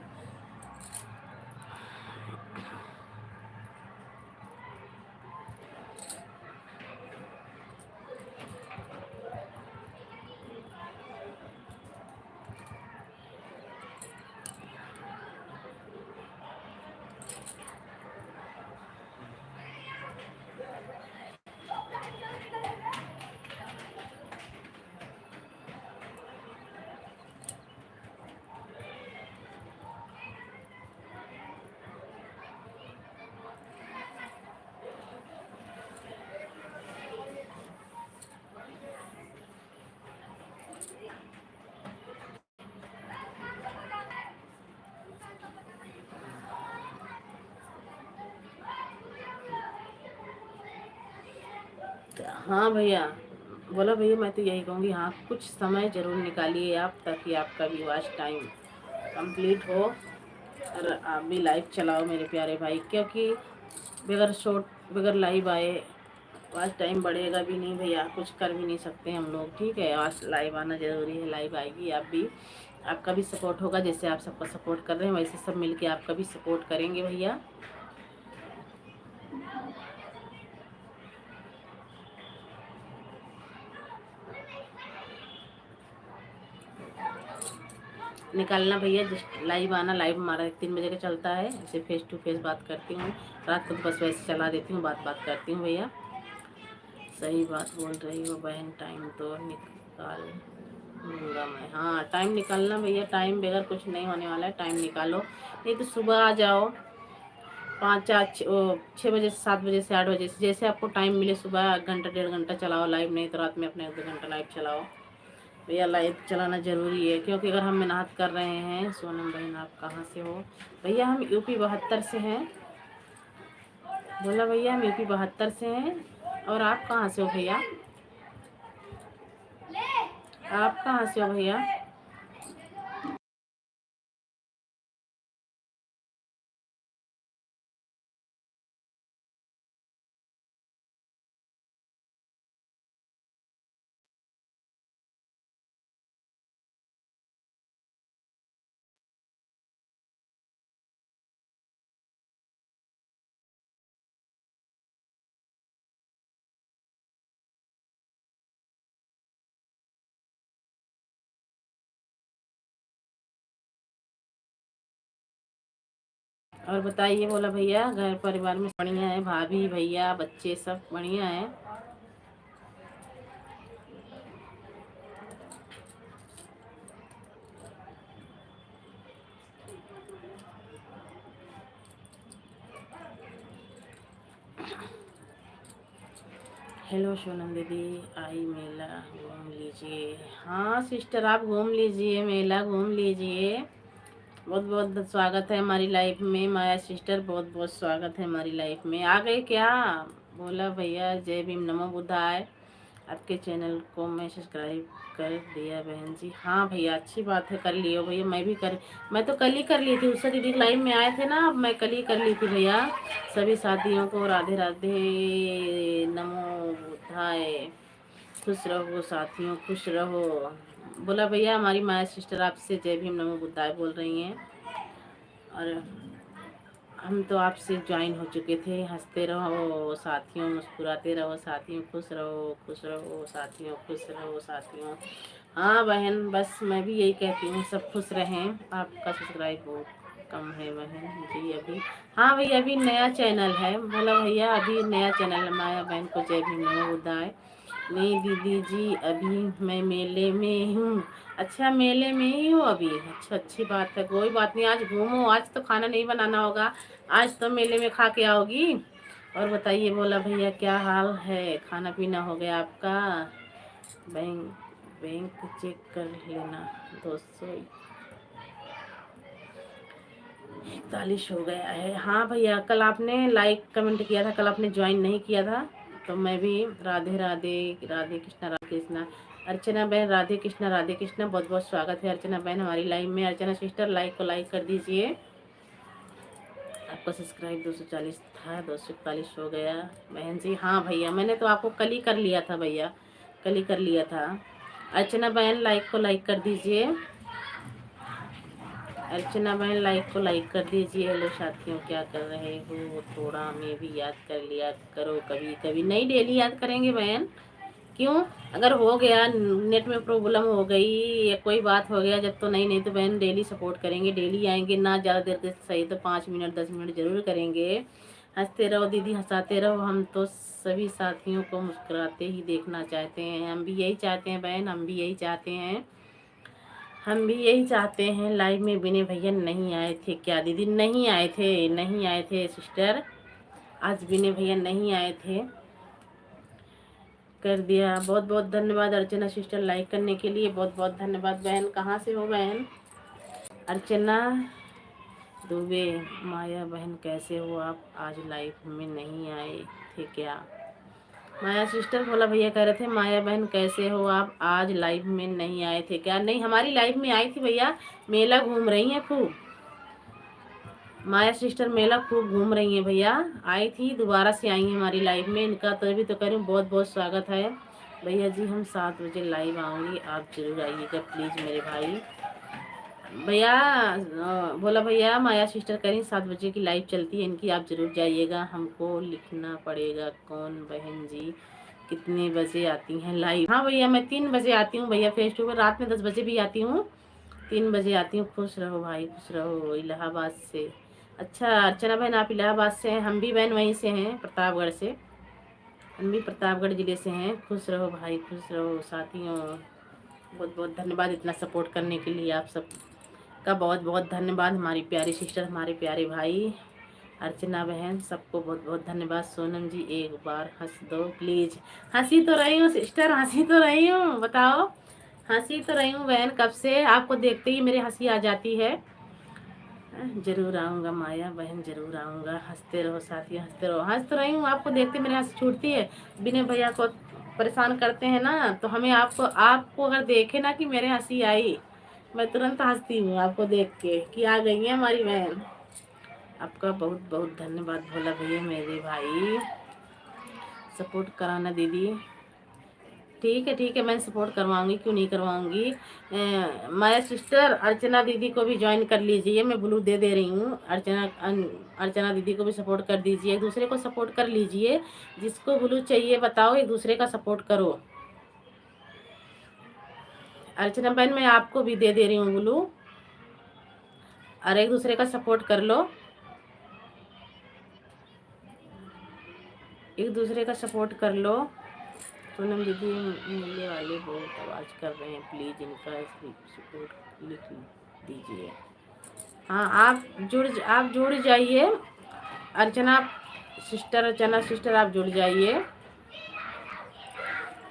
[SPEAKER 1] हाँ भैया, बोला भैया मैं तो यही कहूँगी, हाँ कुछ समय ज़रूर निकालिए आप, ताकि आपका भी वॉच टाइम कंप्लीट हो और आप भी लाइव चलाओ मेरे प्यारे भाई। क्योंकि बगैर शॉर्ट बगैर लाइव आए वॉच टाइम बढ़ेगा भी नहीं भैया, कुछ कर भी नहीं सकते हम लोग। ठीक है, आज लाइव आना ज़रूरी है, लाइव आएगी आप भी, आपका भी सपोर्ट होगा। जैसे आप सबका सपोर्ट कर रहे हैं वैसे सब मिलके आपका भी सपोर्ट करेंगे भैया। निकालना भैया, जस्ट लाइव आना। लाइव हमारा 3 बजे का चलता है, ऐसे फेस टू फेस बात करती हूँ। रात को तो बस वैसे चला देती हूँ, बात बात करती हूँ भैया। सही बात बोल रही हो बहन, टाइम तो निकाल लूँगा मैं। हाँ टाइम निकालना भैया, टाइम बगैर कुछ नहीं होने वाला है, टाइम निकालो। नहीं तो सुबह आ जाओ, 5 4 6 बजे से 7 बजे से 8 बजे से, जैसे आपको टाइम मिले। सुबह 1 घंटा 1.5 घंटा चलाओ लाइव, नहीं तो रात में अपने 1 2 घंटा लाइव चलाओ भैया। लाइव चलाना ज़रूरी है, क्योंकि अगर हम मेहनत कर रहे हैं। सोनम बहन आप कहाँ से हो? भैया हम यूपी 72 से हैं। बोला भैया हम यूपी 72 से हैं। और आप कहाँ से हो भैया? आप कहाँ से हो भैया? और बताइए। बोला भैया घर परिवार में बढ़िया है? भाभी भैया बच्चे सब बढ़िया है? हेलो सोनम दीदी, आई मेला घूम लीजिए। हाँ सिस्टर आप घूम लीजिए, मेला घूम लीजिए। बहुत बहुत स्वागत है हमारी लाइफ में। माया सिस्टर बहुत बहुत स्वागत है हमारी लाइफ में। आ गए क्या? बोला भैया जय भीम नमो बुद्धाय। आपके चैनल को मैं सब्सक्राइब कर दिया बहन जी। हाँ भैया अच्छी बात है, कर लियो भैया। मैं तो कल ही कर ली थी। उससे दीदी लाइव में आए थे ना, अब मैं कल ही कर ली थी भैया। सभी साथियों को राधे राधे नमो बुद्धाय। खुश रहो साथियों, खुश रहो। बोला भैया हमारी माया सिस्टर आपसे जय भीम नमो बुद्धाय बोल रही हैं। और हम तो आपसे ज्वाइन हो चुके थे। हंसते रहो साथियों, मुस्कुराते रहो साथियों, खुश रहो साथियों, खुश रहो साथियों। हाँ बहन बस मैं भी यही कहती हूँ, सब खुश रहें। आपका सब्सक्राइब बहुत कम है बहन जी अभी। हाँ भैया अभी नया चैनल है। बोला भैया अभी नया चैनल है। माया बहन को जय भीम नमो बुद्धाय। नहीं दीदी जी अभी मैं मेले में हूँ। अच्छा मेले में ही हो अभी? अच्छा अच्छी बात है, कोई बात नहीं। आज घूमो, आज तो खाना नहीं बनाना होगा, आज तो मेले में खा के आओगी। और बताइए। बोला भैया क्या हाल है? खाना पीना हो गया आपका? बैंक बैंक चेक कर लेना। 241 हो गया है। हाँ भैया कल आपने लाइक कमेंट किया था, कल आपने ज्वाइन नहीं किया था। तो मैं भी राधे राधे, राधे कृष्णा राधे कृष्णा। अर्चना बहन राधे कृष्णा बहुत बहुत स्वागत है अर्चना बहन हमारी लाइव में। अर्चना सिस्टर लाइक को लाइक कर दीजिए। आपका सब्सक्राइब 240 था, 241 हो गया बहन जी। हाँ भैया मैंने तो आपको कल ही कर लिया था भैया, कल ही कर लिया था। अर्चना बहन लाइक को लाइक कर दीजिए। अर्चना बहन लाइक को लाइक कर दीजिए। हेलो साथियों क्या कर रहे हो? थोड़ा हमें भी याद कर लिया करो कभी कभी। नहीं डेली याद करेंगे बहन। क्यों? अगर हो गया नेट में प्रॉब्लम हो गई या कोई बात हो गया जब, तो नहीं नहीं तो बहन डेली सपोर्ट करेंगे, डेली आएंगे। ना ज़्यादा देर के सही तो 5 मिनट 10 मिनट ज़रूर करेंगे। हंसते रहो दीदी, हंसाते रहो। हम तो सभी साथियों को मुस्कुराते ही देखना चाहते हैं। हम भी यही चाहते हैं बहन, हम भी यही चाहते हैं, हम भी यही चाहते हैं। लाइव में विनय भैया नहीं आए थे क्या दीदी? नहीं आए थे, नहीं आए थे सिस्टर। आज विनय भैया नहीं आए थे। कर दिया। बहुत बहुत धन्यवाद अर्चना सिस्टर लाइक करने के लिए, बहुत बहुत धन्यवाद बहन। कहाँ से हो बहन? अर्चना दुबे। माया बहन कैसे हो आप? आज लाइव में नहीं आए थे क्या? माया सिस्टर भोला भैया कह रहे थे माया बहन कैसे हो आप? आज लाइव में नहीं आए थे क्या? नहीं हमारी लाइव में आई थी भैया। मेला घूम रही हैं खूब। माया सिस्टर मेला खूब घूम रही हैं भैया। आई थी, दोबारा से आई हैं हमारी लाइव में। इनका तो भी तो कह रही हूँ बहुत बहुत स्वागत है भैया जी। हम 7 बजे लाइव आऊँगी, आप जरूर आइएगा प्लीज़ मेरे भाई। भैया बोला भैया माया सिस्टर कह रही 7 बजे की लाइव चलती है इनकी, आप जरूर जाइएगा। हमको लिखना पड़ेगा कौन बहन जी कितने बजे आती हैं लाइव? हाँ भैया मैं 3 बजे आती हूँ भैया फेस टू फेस। रात में 10 बजे भी आती हूँ, 3 बजे आती हूँ। खुश रहो भाई, खुश रहो। इलाहाबाद से? अच्छा अर्चना बहन आप इलाहाबाद से हैं? हम भी बहन वहीं से हैं, प्रतापगढ़ से। हम भी प्रतापगढ़ ज़िले से हैं। खुश रहो भाई, खुश रहो साथियों। बहुत बहुत धन्यवाद इतना सपोर्ट करने के लिए। आप सब का बहुत बहुत धन्यवाद। हमारी प्यारी सिस्टर, हमारे प्यारे भाई अर्चना बहन सबको बहुत बहुत धन्यवाद। सोनम जी एक बार हंस दो प्लीज। हंसी तो रही हूँ सिस्टर, हंसी तो रही हूँ, बताओ। हंसी तो रही हूँ बहन, कब से आपको देखते ही मेरी हंसी आ जाती है। जरूर आऊँगा माया बहन, जरूर आऊँगा। हंसते रहो साथी, हंसते रहो। हंस तो रही हूँ, आपको देखते मेरी हंसी छूटती है। विनय भैया को परेशान करते हैं ना, तो हमें आपको अगर देखे ना कि मेरे हंसी आई, मैं तुरंत हंसती हूँ आपको देख के कि आ गई है हमारी बहन। आपका बहुत बहुत धन्यवाद भोला भैया मेरे भाई। सपोर्ट कराना दीदी। ठीक है, मैं सपोर्ट करवाऊंगी, क्यों नहीं करवाऊंगी। माय सिस्टर अर्चना दीदी को भी ज्वाइन कर लीजिए, मैं ब्लू दे रही हूँ। अर्चना दीदी को भी सपोर्ट कर दीजिए, एक दूसरे को सपोर्ट कर लीजिए। जिसको ब्लू चाहिए बताओ, एक दूसरे का सपोर्ट करो। अर्चना बहन मैं आपको भी दे रही हूँ ब्लू, और एक दूसरे का सपोर्ट कर लो। एक दूसरे का सपोर्ट कर लो। पूनम दीदी मिलने वाले बहुत आवाज़ कर रहे हैं, प्लीज़ इनका सपोर्ट लिख दीजिए। हाँ आप जुड़ जाइए। अर्चना सिस्टर आप जुड़ जाइए।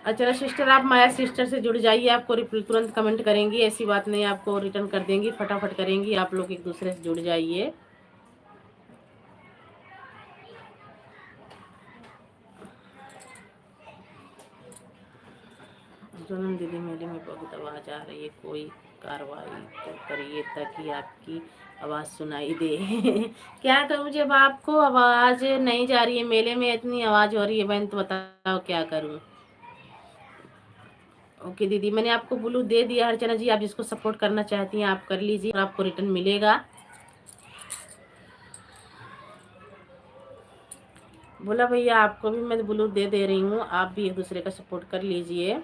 [SPEAKER 1] अर्चना सिस्टर आप माया सिस्टर से जुड़ जाइए, आपको तुरंत कमेंट करेंगी, ऐसी बात नहीं, आपको रिटर्न कर देंगी, फटाफट करेंगी। आप लोग एक दूसरे से जुड़ जाइए। सोनम दीदी मेले में बहुत आवाज़ आ रही है, कोई कार्रवाई तो करिए ताकि आपकी आवाज़ सुनाई दे। क्या करूँ, जब आपको आवाज़ नहीं जा रही है, मेले में इतनी आवाज़ हो रही है बहन, तो बताओ क्या करूँ। ओके दीदी, मैंने आपको ब्लू दे दिया। अर्चना जी आप जिसको सपोर्ट करना चाहती हैं आप कर लीजिए, और आपको रिटर्न मिलेगा। बोला भैया आपको भी मैं ब्लू दे रही हूँ, आप भी एक दूसरे का सपोर्ट कर लीजिए।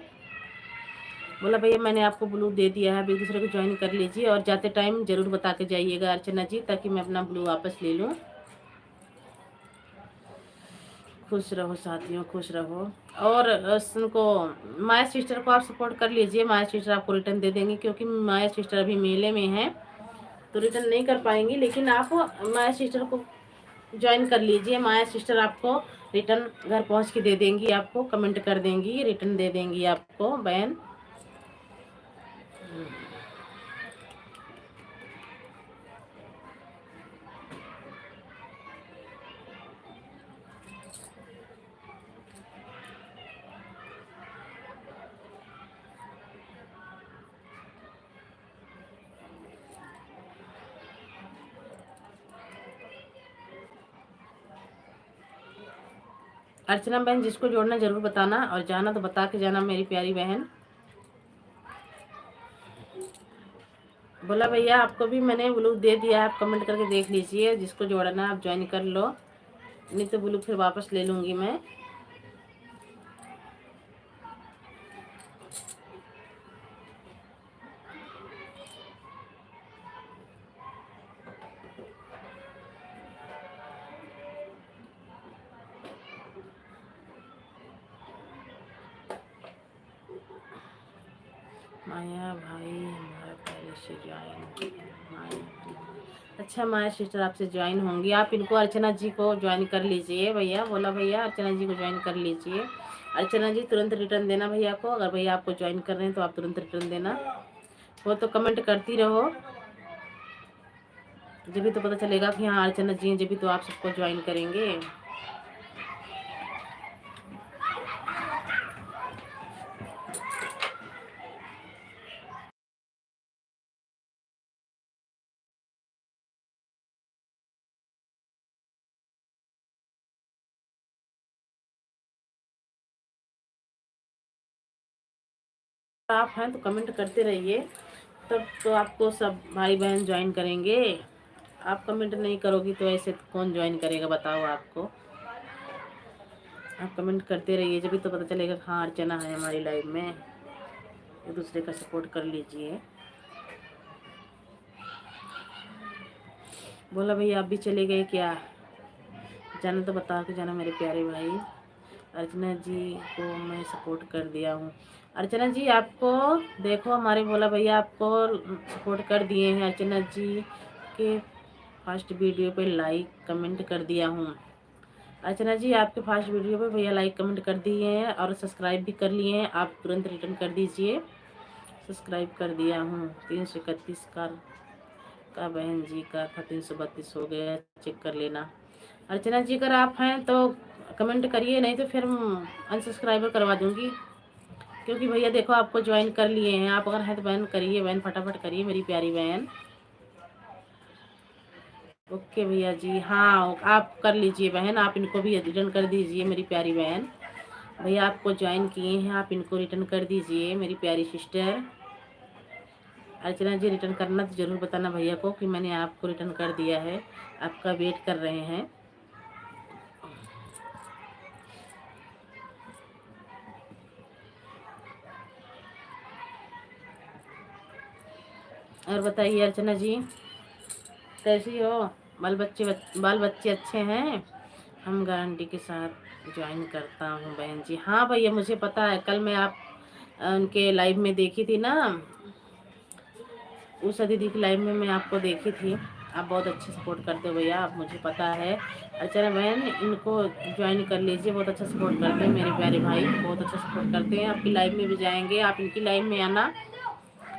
[SPEAKER 1] बोला भैया मैंने आपको ब्लू दे दिया है, अब एक दूसरे को ज्वाइन कर लीजिए, और जाते टाइम जरूर बता के जाइएगा अर्चना जी, ताकि मैं अपना ब्लू वापस ले लूँ। खुश रहो साथियों, खुश रहो। और उनको माया सिस्टर को आप सपोर्ट कर लीजिए, माया सिस्टर आपको रिटर्न दे देंगे, क्योंकि माया सिस्टर अभी मेले में है तो रिटर्न नहीं कर पाएंगी। लेकिन आप माया सिस्टर को ज्वाइन कर लीजिए, माया सिस्टर आपको रिटर्न घर पहुंच के दे देंगी, आपको कमेंट कर देंगी, रिटर्न दे देंगी आपको बहन। अर्चना बहन जिसको जोड़ना जरूर बताना, और जाना तो बता के जाना मेरी प्यारी बहन। बोला भैया आपको भी मैंने ब्लू दे दिया है, आप कमेंट करके देख लीजिए, जिसको जोड़ना आप ज्वाइन कर लो, नहीं तो ब्लू फिर वापस ले लूँगी मैं। माया भाई हमारा पहले से ज्वाइन, अच्छा माया सिस्टर आपसे ज्वाइन होंगी, आप इनको अर्चना जी को ज्वाइन कर लीजिए भैया। बोला भैया अर्चना जी को ज्वाइन कर लीजिए। अर्चना जी तुरंत रिटर्न देना भैया को, अगर भैया आपको ज्वाइन कर रहे हैं तो आप तुरंत रिटर्न देना। वो तो कमेंट करती रहो, जब भी तो पता चलेगा कि हाँ अर्चना जी हैं, जब भी तो आप सबको ज्वाइन करेंगे। आप हैं तो कमेंट करते रहिए, तब तो आपको सब भाई बहन ज्वाइन करेंगे। आप कमेंट नहीं करोगी तो ऐसे तो कौन ज्वाइन करेगा बताओ आपको। आप कमेंट करते रहिए, जब भी तो पता चलेगा हाँ अर्चना है हमारी लाइफ में। एक दूसरे का सपोर्ट कर लीजिए। बोला भैया आप भी चले गए क्या, जाना तो बता के जाना मेरे प्यारे भाई। अर्चना जी को मैं सपोर्ट कर दिया हूँ। अर्चना जी आपको देखो, हमारे भोला भैया आपको सपोर्ट कर दिए हैं अर्चना जी के। फर्स्ट वीडियो पे लाइक कमेंट कर दिया हूँ। अर्चना जी आपके फर्स्ट वीडियो पे भैया लाइक कमेंट कर दिए हैं और सब्सक्राइब भी कर लिए हैं, आप तुरंत रिटर्न कर दीजिए। सब्सक्राइब कर दिया हूँ। 331 का बहन जी का था, 332 हो गया, चेक कर लेना। अर्चना जी अगर आप हैं तो कमेंट करिए, नहीं तो फिर अनसब्सक्राइबर करवा दूंगी। क्योंकि भैया देखो आपको ज्वाइन कर लिए हैं, आप अगर हैं तो बहन करिए, बहन फटाफट करिए मेरी प्यारी बहन। ओके भैया जी, हाँ आप कर लीजिए बहन, आप इनको भी रिटर्न कर दीजिए मेरी प्यारी बहन। भैया आपको ज्वाइन किए हैं, आप इनको रिटर्न कर दीजिए मेरी प्यारी सिस्टर। अर्चना जी रिटर्न करना तो ज़रूर बताना भैया को कि मैंने आपको रिटर्न कर दिया है, आपका वेट कर रहे हैं। और बताइए अर्चना जी कैसी हो? बाल बच्चे अच्छे हैं? हम गारंटी के साथ ज्वाइन करता हूँ बहन जी। हाँ भैया मुझे पता है, कल मैं आप उनके लाइव में देखी थी ना, उषा दीदी की लाइव में मैं आपको देखी थी। आप बहुत अच्छे सपोर्ट करते हो भैया, आप मुझे पता है। अर्चना बहन इनको ज्वाइन कर लीजिए, बहुत अच्छा सपोर्ट करते हैं मेरे प्यारे भाई, बहुत अच्छा सपोर्ट करते हैं। आपकी लाइव में भी जाएंगे, आप इनकी लाइव में आना,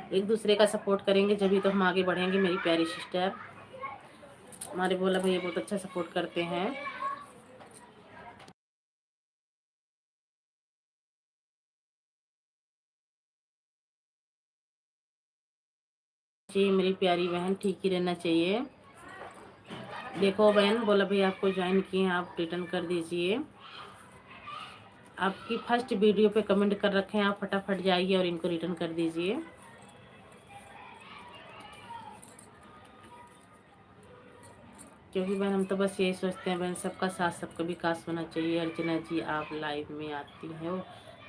[SPEAKER 1] एक दूसरे का सपोर्ट करेंगे जब ही तो हम आगे बढ़ेंगे मेरी प्यारी सिस्टर। हमारे भोला भैया बहुत अच्छा सपोर्ट करते हैं। जी मेरी प्यारी बहन ठीक ही रहना चाहिए। देखो बहन बोला भैया आपको ज्वाइन किए हैं, आप रिटर्न कर दीजिए। आपकी फर्स्ट वीडियो पे कमेंट कर रखे हैं, आप फटाफट जाइए और इनको रिटर्न कर दीजिए। क्योंकि बहन हम तो बस यही सोचते हैं बहन, सबका साथ सबका विकास होना चाहिए। अर्चना जी आप लाइव में आती हो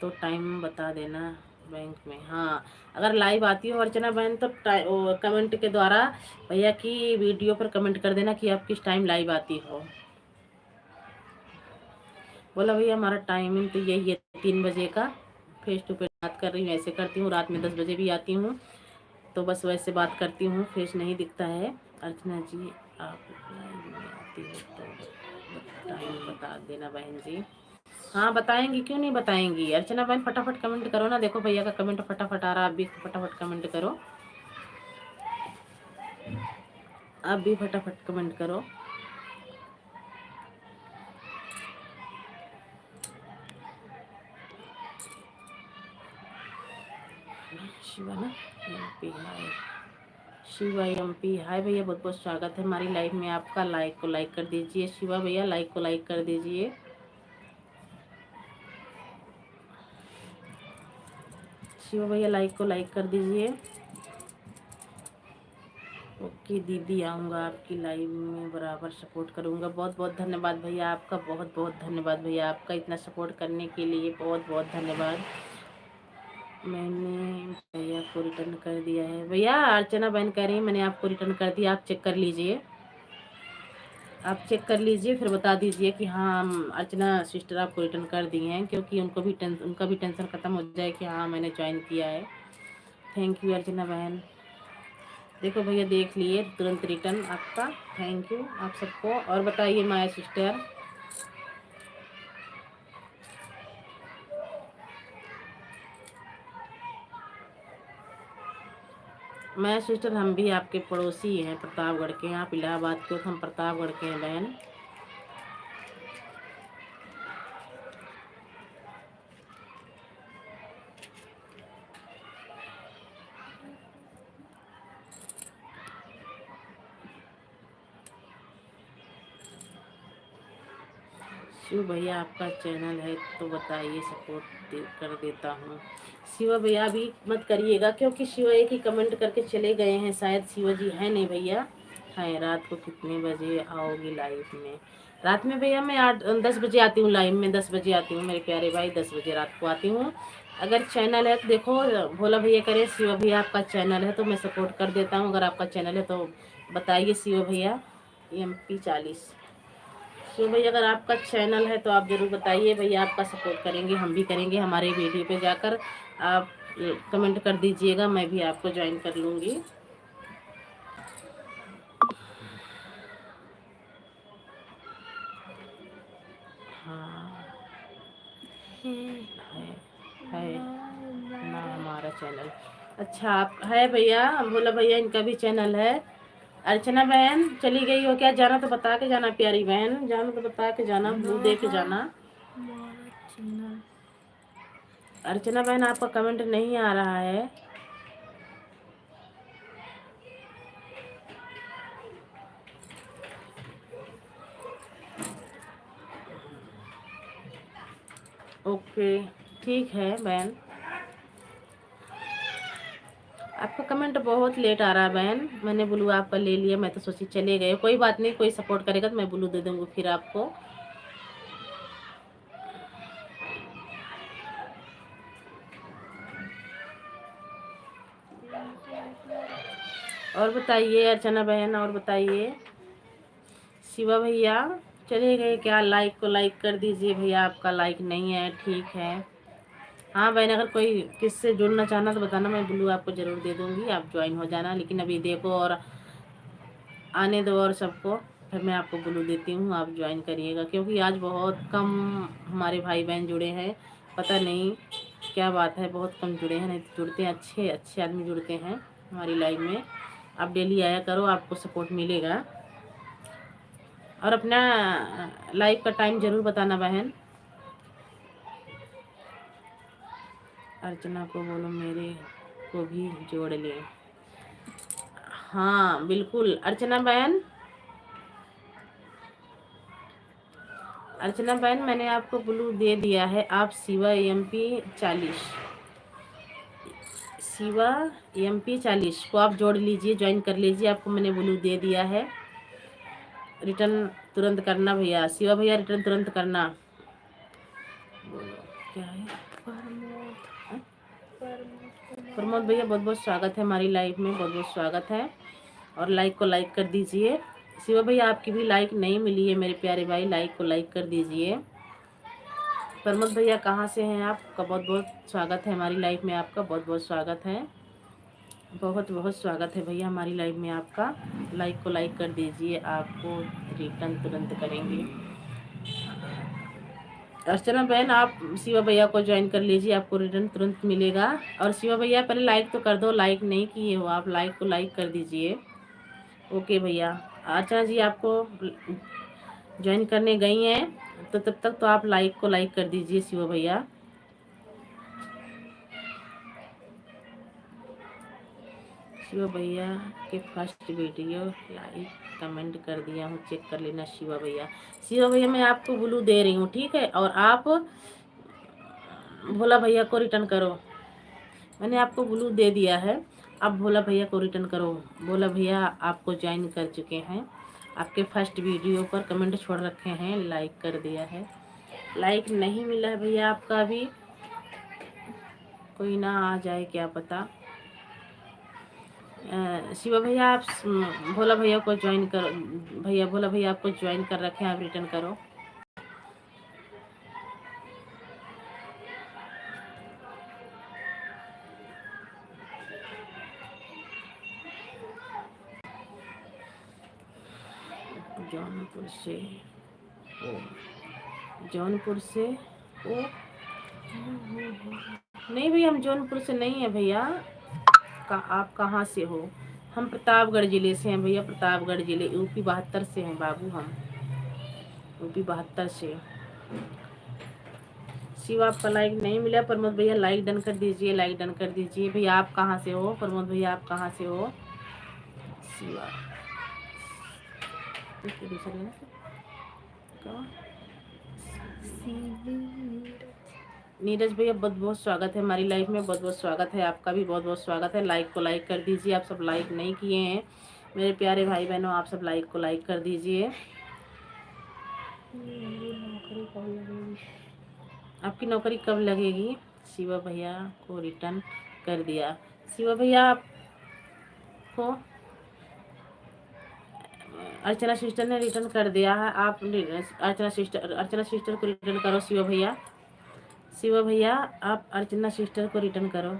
[SPEAKER 1] तो टाइम बता देना बैंक में। हाँ अगर लाइव आती हो अर्चना बहन तो कमेंट के द्वारा भैया की वीडियो पर कमेंट कर देना कि आप किस टाइम लाइव आती हो। बोला भैया हमारा टाइमिंग तो यही है 3 बजे का, फेस टू फेस बात कर रही हूँ, ऐसे करती हूँ। रात में 10 बजे भी आती हूँ तो बस वैसे बात करती हूँ, फेस नहीं दिखता है। अर्चना जी आप लाइव में आती हो तो टाइम बता देना बहन जी। हाँ बताएंगी, क्यों नहीं बताएंगी अर्चना बहन, फटाफट कमेंट करो ना। देखो भैया का कमेंट फटाफट आ रहा है, आप भी फटाफट कमेंट करो, आप भी फटाफट कमेंट करो। शिवा ना एमपी हाय, शिवा एमपी हाय भैया, बहुत बहुत स्वागत है हमारी लाइव में आपका। लाइक को लाइक कर दीजिए शिवा भैया, लाइक को लाइक कर दीजिए। शिवा भैया लाइक को लाइक कर दीजिए। ओके दीदी आऊँगा आपकी लाइव में, बराबर सपोर्ट करूँगा। बहुत बहुत धन्यवाद भैया आपका, बहुत बहुत धन्यवाद भैया आपका, इतना सपोर्ट करने के लिए बहुत बहुत धन्यवाद। मैंने भैया को रिटर्न कर दिया है भैया, अर्चना बहन कह रही है मैंने आपको रिटर्न कर दिया, आप चेक कर लीजिए, आप चेक कर लीजिए फिर बता दीजिए कि हाँ अर्चना सिस्टर आपको रिटर्न कर दिए हैं, क्योंकि उनका भी टेंशन ख़त्म हो जाए कि हाँ मैंने ज्वाइन किया है। थैंक यू अर्चना बहन। देखो भैया देख लिए तुरंत रिटर्न आपका, थैंक यू आप सबको। और बताइए माय सिस्टर। मैं सिस्टर हम भी आपके पड़ोसी हैं, प्रतापगढ़ के हैं। आप इलाहाबाद के हो तो हम प्रतापगढ़ के हैं बहन। शिव भैया आपका चैनल है तो बताइए, सपोर्ट कर देता हूँ। शिवा भैया अभी मत करिएगा, क्योंकि शिवा एक ही कमेंट करके चले गए हैं, शायद शिवा जी है नहीं भैया। है रात को कितने बजे आओगी लाइव में? रात में भैया मैं 10 बजे आती हूँ लाइव में, 10 बजे आती हूँ मेरे प्यारे भाई, 10 बजे रात को आती हूँ। अगर चैनल है तो देखो भोला भैया करे, शिवा भैया आपका चैनल है तो मैं सपोर्ट कर देता हूँ। अगर आपका चैनल है तो बताइए शिवा भैया। MP40 शिव भैया अगर आपका चैनल है तो आप ज़रूर बताइए भैया, आपका सपोर्ट करेंगे, हम भी करेंगे। हमारे वीडियो पे जाकर आप कमेंट कर दीजिएगा, मैं भी आपको ज्वाइन कर लूँगी। हाँ है ना हमारा चैनल। अच्छा आप है भैया, बोला भैया इनका भी चैनल है। अर्चना बहन चली गई हो क्या? जाना तो बता के जाना, प्यारी बहन जाना तो बता के जाना, ब्लू दे के जाना। अर्चना बहन आपका कमेंट नहीं आ रहा है। ओके ठीक है बहन, आपका कमेंट बहुत लेट आ रहा है बहन। मैंने ब्लू आपका ले लिया, मैं तो सोची चले गए। कोई बात नहीं, कोई सपोर्ट करेगा तो मैं ब्लू दे दूँगी फिर आपको। और बताइए अर्चना बहन, और बताइए। शिवा भैया चले गए क्या? लाइक को लाइक कर दीजिए भैया, आपका लाइक नहीं है, ठीक है। हाँ बहन, अगर कोई किससे जुड़ना चाहना तो बताना, मैं ब्लू आपको ज़रूर दे दूँगी, आप ज्वाइन हो जाना। लेकिन अभी देखो और आने दो और सबको, फिर मैं आपको ब्लू देती हूँ, आप ज्वाइन करिएगा। क्योंकि आज बहुत कम हमारे भाई बहन जुड़े हैं, पता नहीं क्या बात है, बहुत कम जुड़े हैं। नहीं तो जुड़ते हैं, अच्छे अच्छे आदमी जुड़ते हैं हमारी लाइफ में। आप डेली आया करो, आपको सपोर्ट मिलेगा। और अपना लाइव का टाइम ज़रूर बताना बहन। अर्चना को बोलो मेरे को भी जोड़ ले। हाँ बिल्कुल अर्चना बहन, अर्चना बहन मैंने आपको ब्लू दे दिया है। आप शिवा MP 40 को आप जोड़ लीजिए, ज्वाइन कर लीजिए। आपको मैंने ब्लू दे दिया है। रिटर्न तुरंत करना भैया, शिवा भैया रिटर्न तुरंत करना। बोलो क्या है? प्रमोद भैया बहुत बहुत स्वागत है हमारी लाइफ में, बहुत बहुत स्वागत है। और लाइक को लाइक कर दीजिए। शिवा भैया आपकी भी लाइक नहीं मिली है मेरे प्यारे भाई, लाइक को लाइक कर दीजिए। प्रमोद भैया कहाँ से हैं? आपका बहुत बहुत स्वागत है हमारी लाइफ में, आपका बहुत बहुत स्वागत है, बहुत बहुत स्वागत है भैया हमारी लाइफ में आपका। लाइक को लाइक कर दीजिए, आपको रिटर्न तुरंत करेंगे। अर्चना बहन आप शिवा भैया को ज्वाइन कर लीजिए, आपको रिटर्न तुरंत मिलेगा। और शिवा भैया पहले लाइक तो कर दो, लाइक नहीं किए हो आप, लाइक को लाइक कर दीजिए। ओके भैया। अर्चना जी आपको ज्वाइन करने गई हैं, तो तब तक तो आप लाइक को लाइक कर दीजिए शिवा भैया। शिवा भैया के फर्स्ट वीडियो लाइक कमेंट कर दिया हूँ, चेक कर लेना शिवा भैया। शिवा भैया मैं आपको ब्लू दे रही हूँ, ठीक है। और आप भोला भैया को रिटर्न करो, मैंने आपको ब्लू दे दिया है। अब भोला भैया को रिटर्न करो। भोला भैया आपको ज्वाइन कर चुके हैं, आपके फर्स्ट वीडियो पर कमेंट छोड़ रखे हैं, लाइक कर दिया है। लाइक नहीं मिला है भैया आपका अभी, कोई ना आ जाए क्या पता। शिवा भैया आप भोला भैया को ज्वाइन करो। भैया भोला भैया आपको ज्वाइन कर रखे हैं, आप रिटर्न करो। जौनपुर से ओ, जौनपुर से ओ, नहीं भैया हम जौनपुर से नहीं है भैया। आप कहाँ से हो? हम प्रतापगढ़ जिले से हैं भैया, प्रतापगढ़ जिले UP 72 से हैं बाबू, हम UP 72 से। शिवा आपका लाइक नहीं मिला। प्रमोद भैया लाइक डन कर दीजिए, लाइक डन कर दीजिए। भैया आप कहाँ से हो? प्रमोद भैया आप कहाँ से हो? शिवा नीरज भैया बहुत बहुत स्वागत है हमारी लाइफ में, बहुत बहुत स्वागत है आपका भी, बहुत बहुत स्वागत है। लाइक को लाइक कर दीजिए, आप सब लाइक नहीं किए हैं मेरे प्यारे भाई बहनों, आप सब लाइक को लाइक कर दीजिए। आपकी नौकरी कब लगेगी? शिवा भैया को रिटर्न कर दिया। शिवा भैया आपको अर्चना सिस्टर ने रिटर्न कर दिया है, आप अर्चना सिस्टर को रिटर्न करो। शिवा भैया, शिवा भैया आप अर्चना सिस्टर को रिटर्न करो।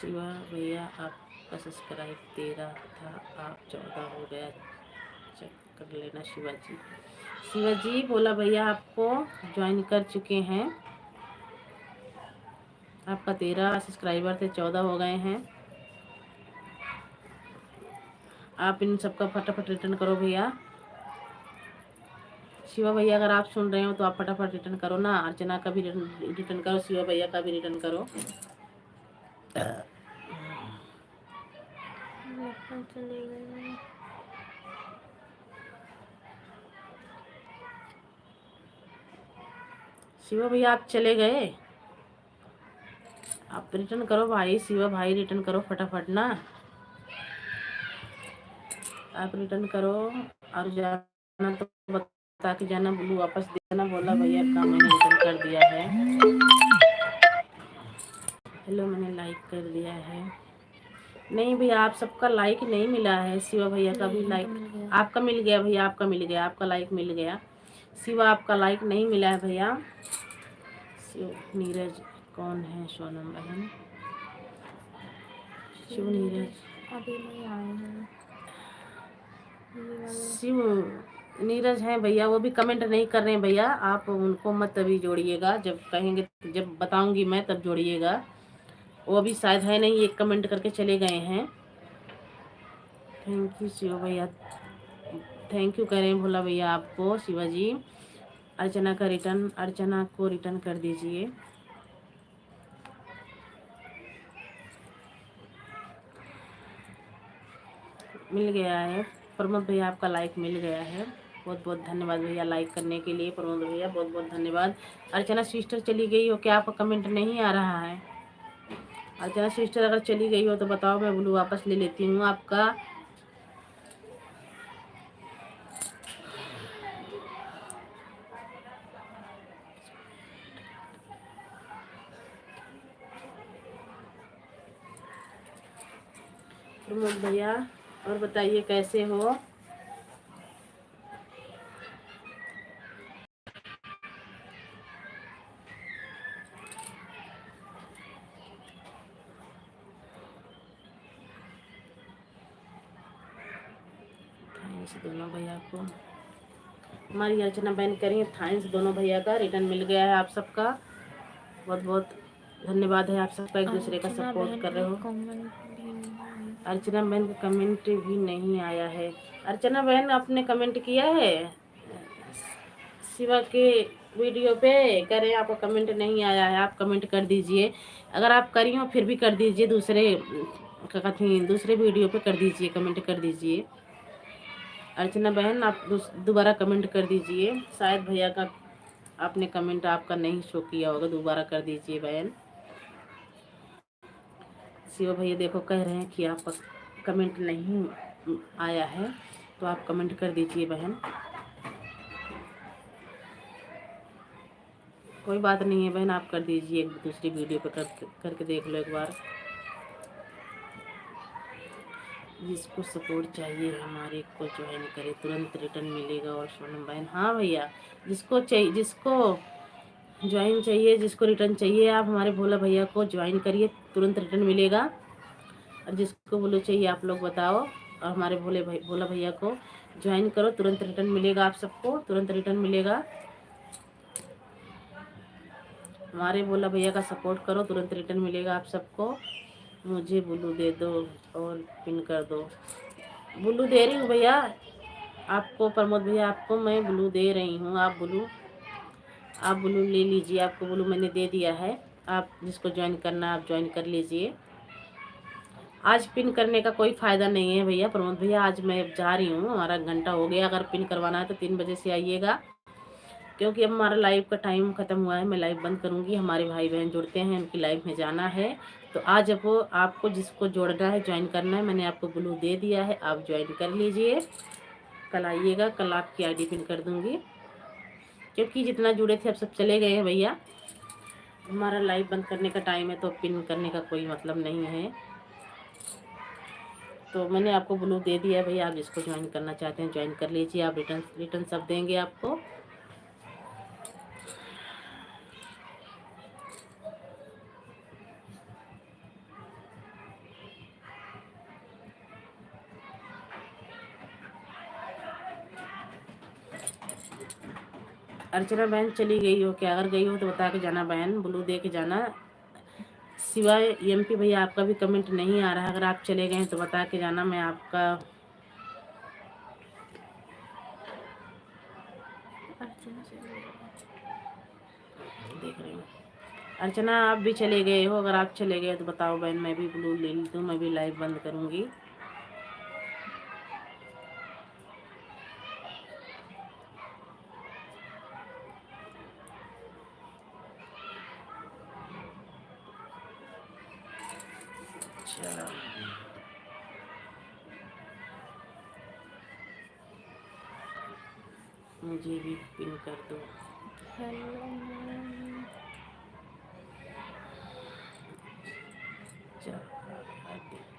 [SPEAKER 1] शिवा भैया आपका सब्सक्राइब 13 था, आप 14 हो गया, चेक कर लेना शिवा जी। शिवा जी बोला भैया आपको ज्वाइन कर चुके हैं, आपका 13 सब्सक्राइबर थे 14 हो गए हैं। आप इन सबका फटाफट रिटर्न करो भैया। शिवा भैया अगर आप सुन रहे हो तो आप फटाफट रिटर्न करो ना। अर्चना का भी रिटर्न करो, शिवा भैया का भी रिटर्न करो। चले गए शिवा भैया, आप चले गए। आप रिटर्न करो भाई, शिवा भाई रिटर्न करो फटाफट ना। आप रिटर्न करो और जाना तो बता के जाना, ब्लू वापस देना। बोला भैया का मैंने रिटर्न कर दिया है। हेलो, मैंने लाइक कर दिया है। नहीं भैया, आप सबका लाइक नहीं मिला है। शिवा भैया का भी लाइक आपका मिल गया भैया, आपका मिल गया, आपका लाइक मिल गया। शिवा आपका लाइक नहीं मिला है भैया। नीरज कौन है? सोनम बहन। शिव नीरज अभी नहीं आए हैं। शिव नीरज हैं भैया, वो भी कमेंट नहीं कर रहे हैं भैया। आप उनको मत अभी जोड़िएगा, जब कहेंगे, जब बताऊंगी मैं तब जोड़िएगा। वो अभी शायद है नहीं, एक कमेंट करके चले गए हैं। थैंक यू शिव भैया, थैंक यू कह रहे हैं भोला भैया आपको। शिवाजी अर्चना का रिटर्न, अर्चना को रिटर्न कर दीजिए। मिल गया है प्रमोद भैया, आपका लाइक मिल गया है। बहुत बहुत धन्यवाद भैया लाइक करने के लिए। प्रमोद भैया बहुत बहुत धन्यवाद। अर्चना सिस्टर चली गई हो क्या? आपका कमेंट नहीं आ रहा है। अर्चना सिस्टर अगर चली गई हो तो बताओ, मैं ब्लू वापस ले लेती हूँ आपका। प्रमोद भैया और बताइए कैसे हो? दोनों भैया को हमारी अर्चना बहन करेंगे थैंक्स। दोनों भैया का रिटर्न मिल गया है आप सबका। बहुत बहुत धन्यवाद है आप सबका, एक दूसरे का सपोर्ट कर रहे हो। अर्चना बहन का कमेंट भी नहीं आया है। अर्चना बहन आपने कमेंट किया है शिवा के वीडियो पे? कह रहे हैं आपका कमेंट नहीं आया है, आप कमेंट कर दीजिए। अगर आप करी हो फिर भी कर दीजिए, दूसरे क्या कहते हैं, दूसरे वीडियो पे कर दीजिए, कमेंट कर दीजिए। अर्चना बहन आप दोबारा कमेंट कर दीजिए। शायद भैया का आपने कमेंट आपका नहीं शो किया होगा, दोबारा कर दीजिए बहन। शिवा भैया देखो कह रहे हैं कि आपका कमेंट नहीं आया है, तो आप कमेंट कर दीजिए बहन। कोई बात नहीं है बहन, आप कर दीजिए, एक दूसरी वीडियो पे करके देख लो एक बार। जिसको सपोर्ट चाहिए हमारे को ज्वाइन करे, तुरंत रिटर्न मिलेगा। और सोनम बहन हाँ भैया, जिसको चाहिए, जिसको ज्वाइन चाहिए, जिसको रिटर्न चाहिए, आप हमारे भोला भैया को ज्वाइन करिए, तुरंत रिटर्न मिलेगा। और जिसको ब्लू चाहिए आप लोग बताओ, और हमारे भोला भैया को ज्वाइन करो, तुरंत रिटर्न मिलेगा। आप सबको तुरंत रिटर्न मिलेगा। हमारे भोला भैया का सपोर्ट करो, तुरंत रिटर्न मिलेगा आप सबको। मुझे ब्लू दे दो और पिन कर दो। ब्लू दे रही हूँ भैया आपको, प्रमोद भैया आपको मैं ब्लू दे रही हूँ। आप ब्लू ले लीजिए, आपको ब्लू मैंने दे दिया है। आप जिसको ज्वाइन करना आप ज्वाइन कर लीजिए। आज पिन करने का कोई फ़ायदा नहीं है भैया। प्रमोद भैया आज मैं जा रही हूँ, हमारा घंटा हो गया। अगर पिन करवाना है तो 3 बजे से आइएगा, क्योंकि अब हमारा लाइव का टाइम ख़त्म हुआ है। मैं लाइव बंद करूँगी, हमारे भाई बहन जुड़ते हैं, उनकी लाइव में जाना है। तो आज अब आपको जिसको जोड़ना है, ज्वाइन करना है, मैंने आपको ब्लू दे दिया है, आप ज्वाइन कर लीजिए। कल आइएगा, कल आपकी आईडी पिन कर दूँगी, क्योंकि जितना जुड़े थे अब सब चले गए हैं भैया। हमारा लाइव बंद करने का टाइम है, तो पिन करने का कोई मतलब नहीं है। तो मैंने आपको ब्लू दे दिया है भैया, आप जिसको ज्वाइन करना चाहते हैं ज्वाइन कर लीजिए। आप रिटर्न सब देंगे आपको। अर्चना बहन चली गई हो क्या? अगर गई हो तो बता के जाना बहन, ब्लू दे के जाना। सिवाय एमपी भैया आपका भी कमेंट नहीं आ रहा है, अगर आप चले गए तो बता के जाना, मैं आपका देख रही हूँ। अर्चना आप भी चले गए हो, अगर आप चले गए तो बताओ बहन, मैं भी ब्लू ले लेती हूँ, मैं भी लाइव बंद करूँगी। अच्छा मुझे भी पिन कर दो। हेलो मैम,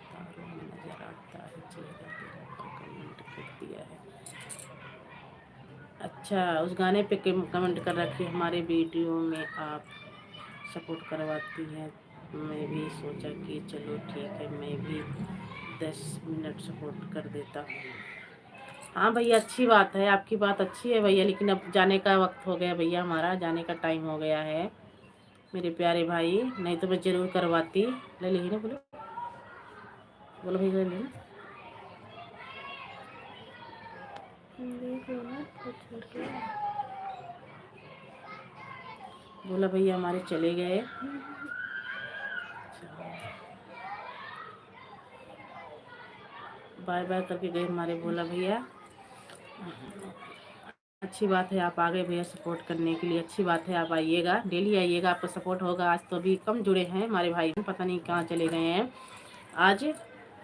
[SPEAKER 1] तारों में नजर आता है चेहरा तेरा, पर कमेंट कर दिया है। अच्छा उस गाने पे कमेंट कर रखी है, हमारे वीडियो में आप सपोर्ट करवाती हैं। मैं भी सोचा कि चलो ठीक है, मैं भी 10 मिनट सपोर्ट कर देता हूँ। हाँ भैया अच्छी बात है, आपकी बात अच्छी है भैया, लेकिन अब जाने का वक्त हो गया भैया, हमारा जाने का टाइम हो गया है मेरे प्यारे भाई, नहीं तो मैं ज़रूर करवाती। ले ली ना, बोलो बोलो भैया, ले ली ना, देख लो ना छोड़ के। बोला भैया हमारे चले गए, बाय बाय करके गए हमारे भोला भैया। अच्छी बात है आप आ गए भैया सपोर्ट करने के लिए, अच्छी बात है, आप आइएगा, डेली आइएगा, आपका सपोर्ट होगा। आज तो अभी कम जुड़े हैं हमारे भाई, पता नहीं कहाँ चले गए हैं। आज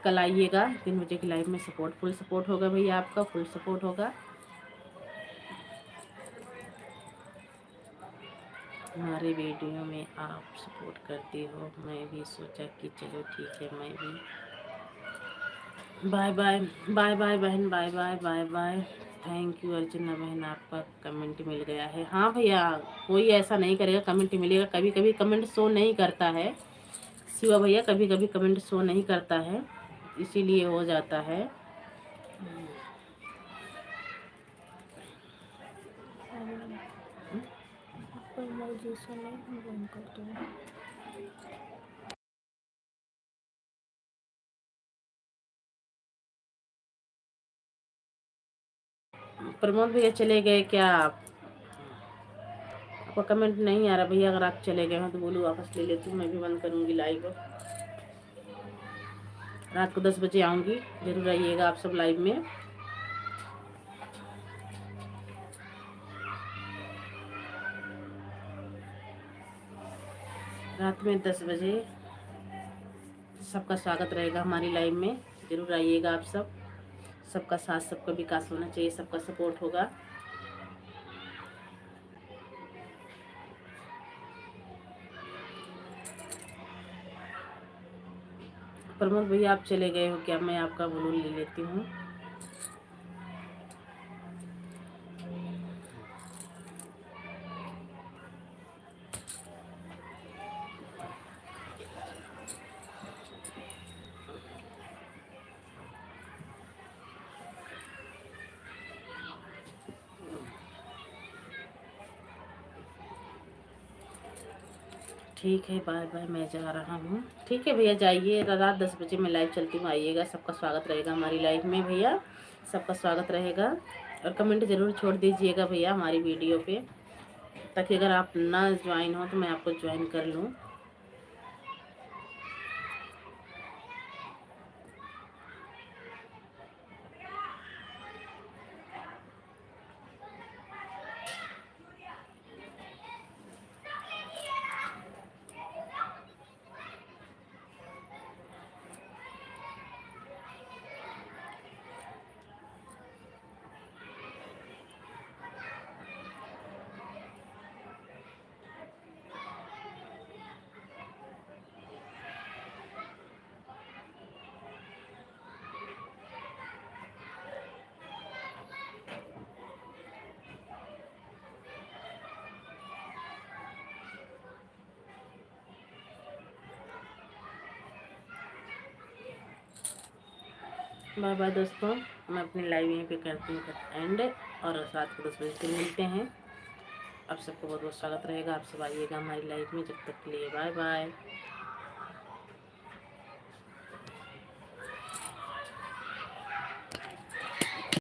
[SPEAKER 1] कल आइएगा 3 बजे की लाइव में, सपोर्ट फुल सपोर्ट होगा भैया, आपका फुल सपोर्ट होगा। हमारे वीडियो में आप सपोर्ट करते हो, मैं भी सोचा कि चलो ठीक है, मैं भी बाय बाय बाय बाय बहन, bye bye bye bye. Thank you Archana बहन, आपका कमेंट मिल गया है। हाँ भैया कोई ऐसा नहीं करेगा, कमेंट मिलेगा, कभी कभी कमेंट शो नहीं करता है शिवा भैया, कभी कभी कमेंट शो नहीं करता है, इसीलिए हो जाता है। प्रमोद भैया चले गए क्या? आपका कमेंट नहीं आ रहा भैया, अगर आप चले गए हो तो बोलो वापस ले लेती हूँ, मैं भी बंद करूँगी लाइव। रात को 10 बजे आऊँगी, जरूर आइएगा आप सब लाइव में। रात में 10 बजे सबका स्वागत रहेगा हमारी लाइव में, जरूर आइएगा आप सब। सबका साथ, सबका विकास होना चाहिए, सबका सपोर्ट होगा। प्रमोद भैया आप चले गए हो क्या? मैं आपका ब्लू ले लेती हूँ। ठीक है बाय बाय, मैं जा रहा हूँ। ठीक है भैया जाइए, रात 10 बजे मैं लाइव चलती हूँ, आइएगा, सबका स्वागत रहेगा हमारी लाइव में भैया, सबका स्वागत रहेगा। और कमेंट ज़रूर छोड़ दीजिएगा भैया हमारी वीडियो पे, ताकि अगर आप ना ज्वाइन हो तो मैं आपको ज्वाइन कर लूँ। बाय बाय दोस्तों, मैं अपनी लाइव यहीं पे करती हूँ एंड, और रात को 10 बजे फिर मिलते हैं। आप सबको बहुत बहुत स्वागत रहेगा। आप सब आइएगा हमारी लाइफ में। जब तक के लिए बाय बाय।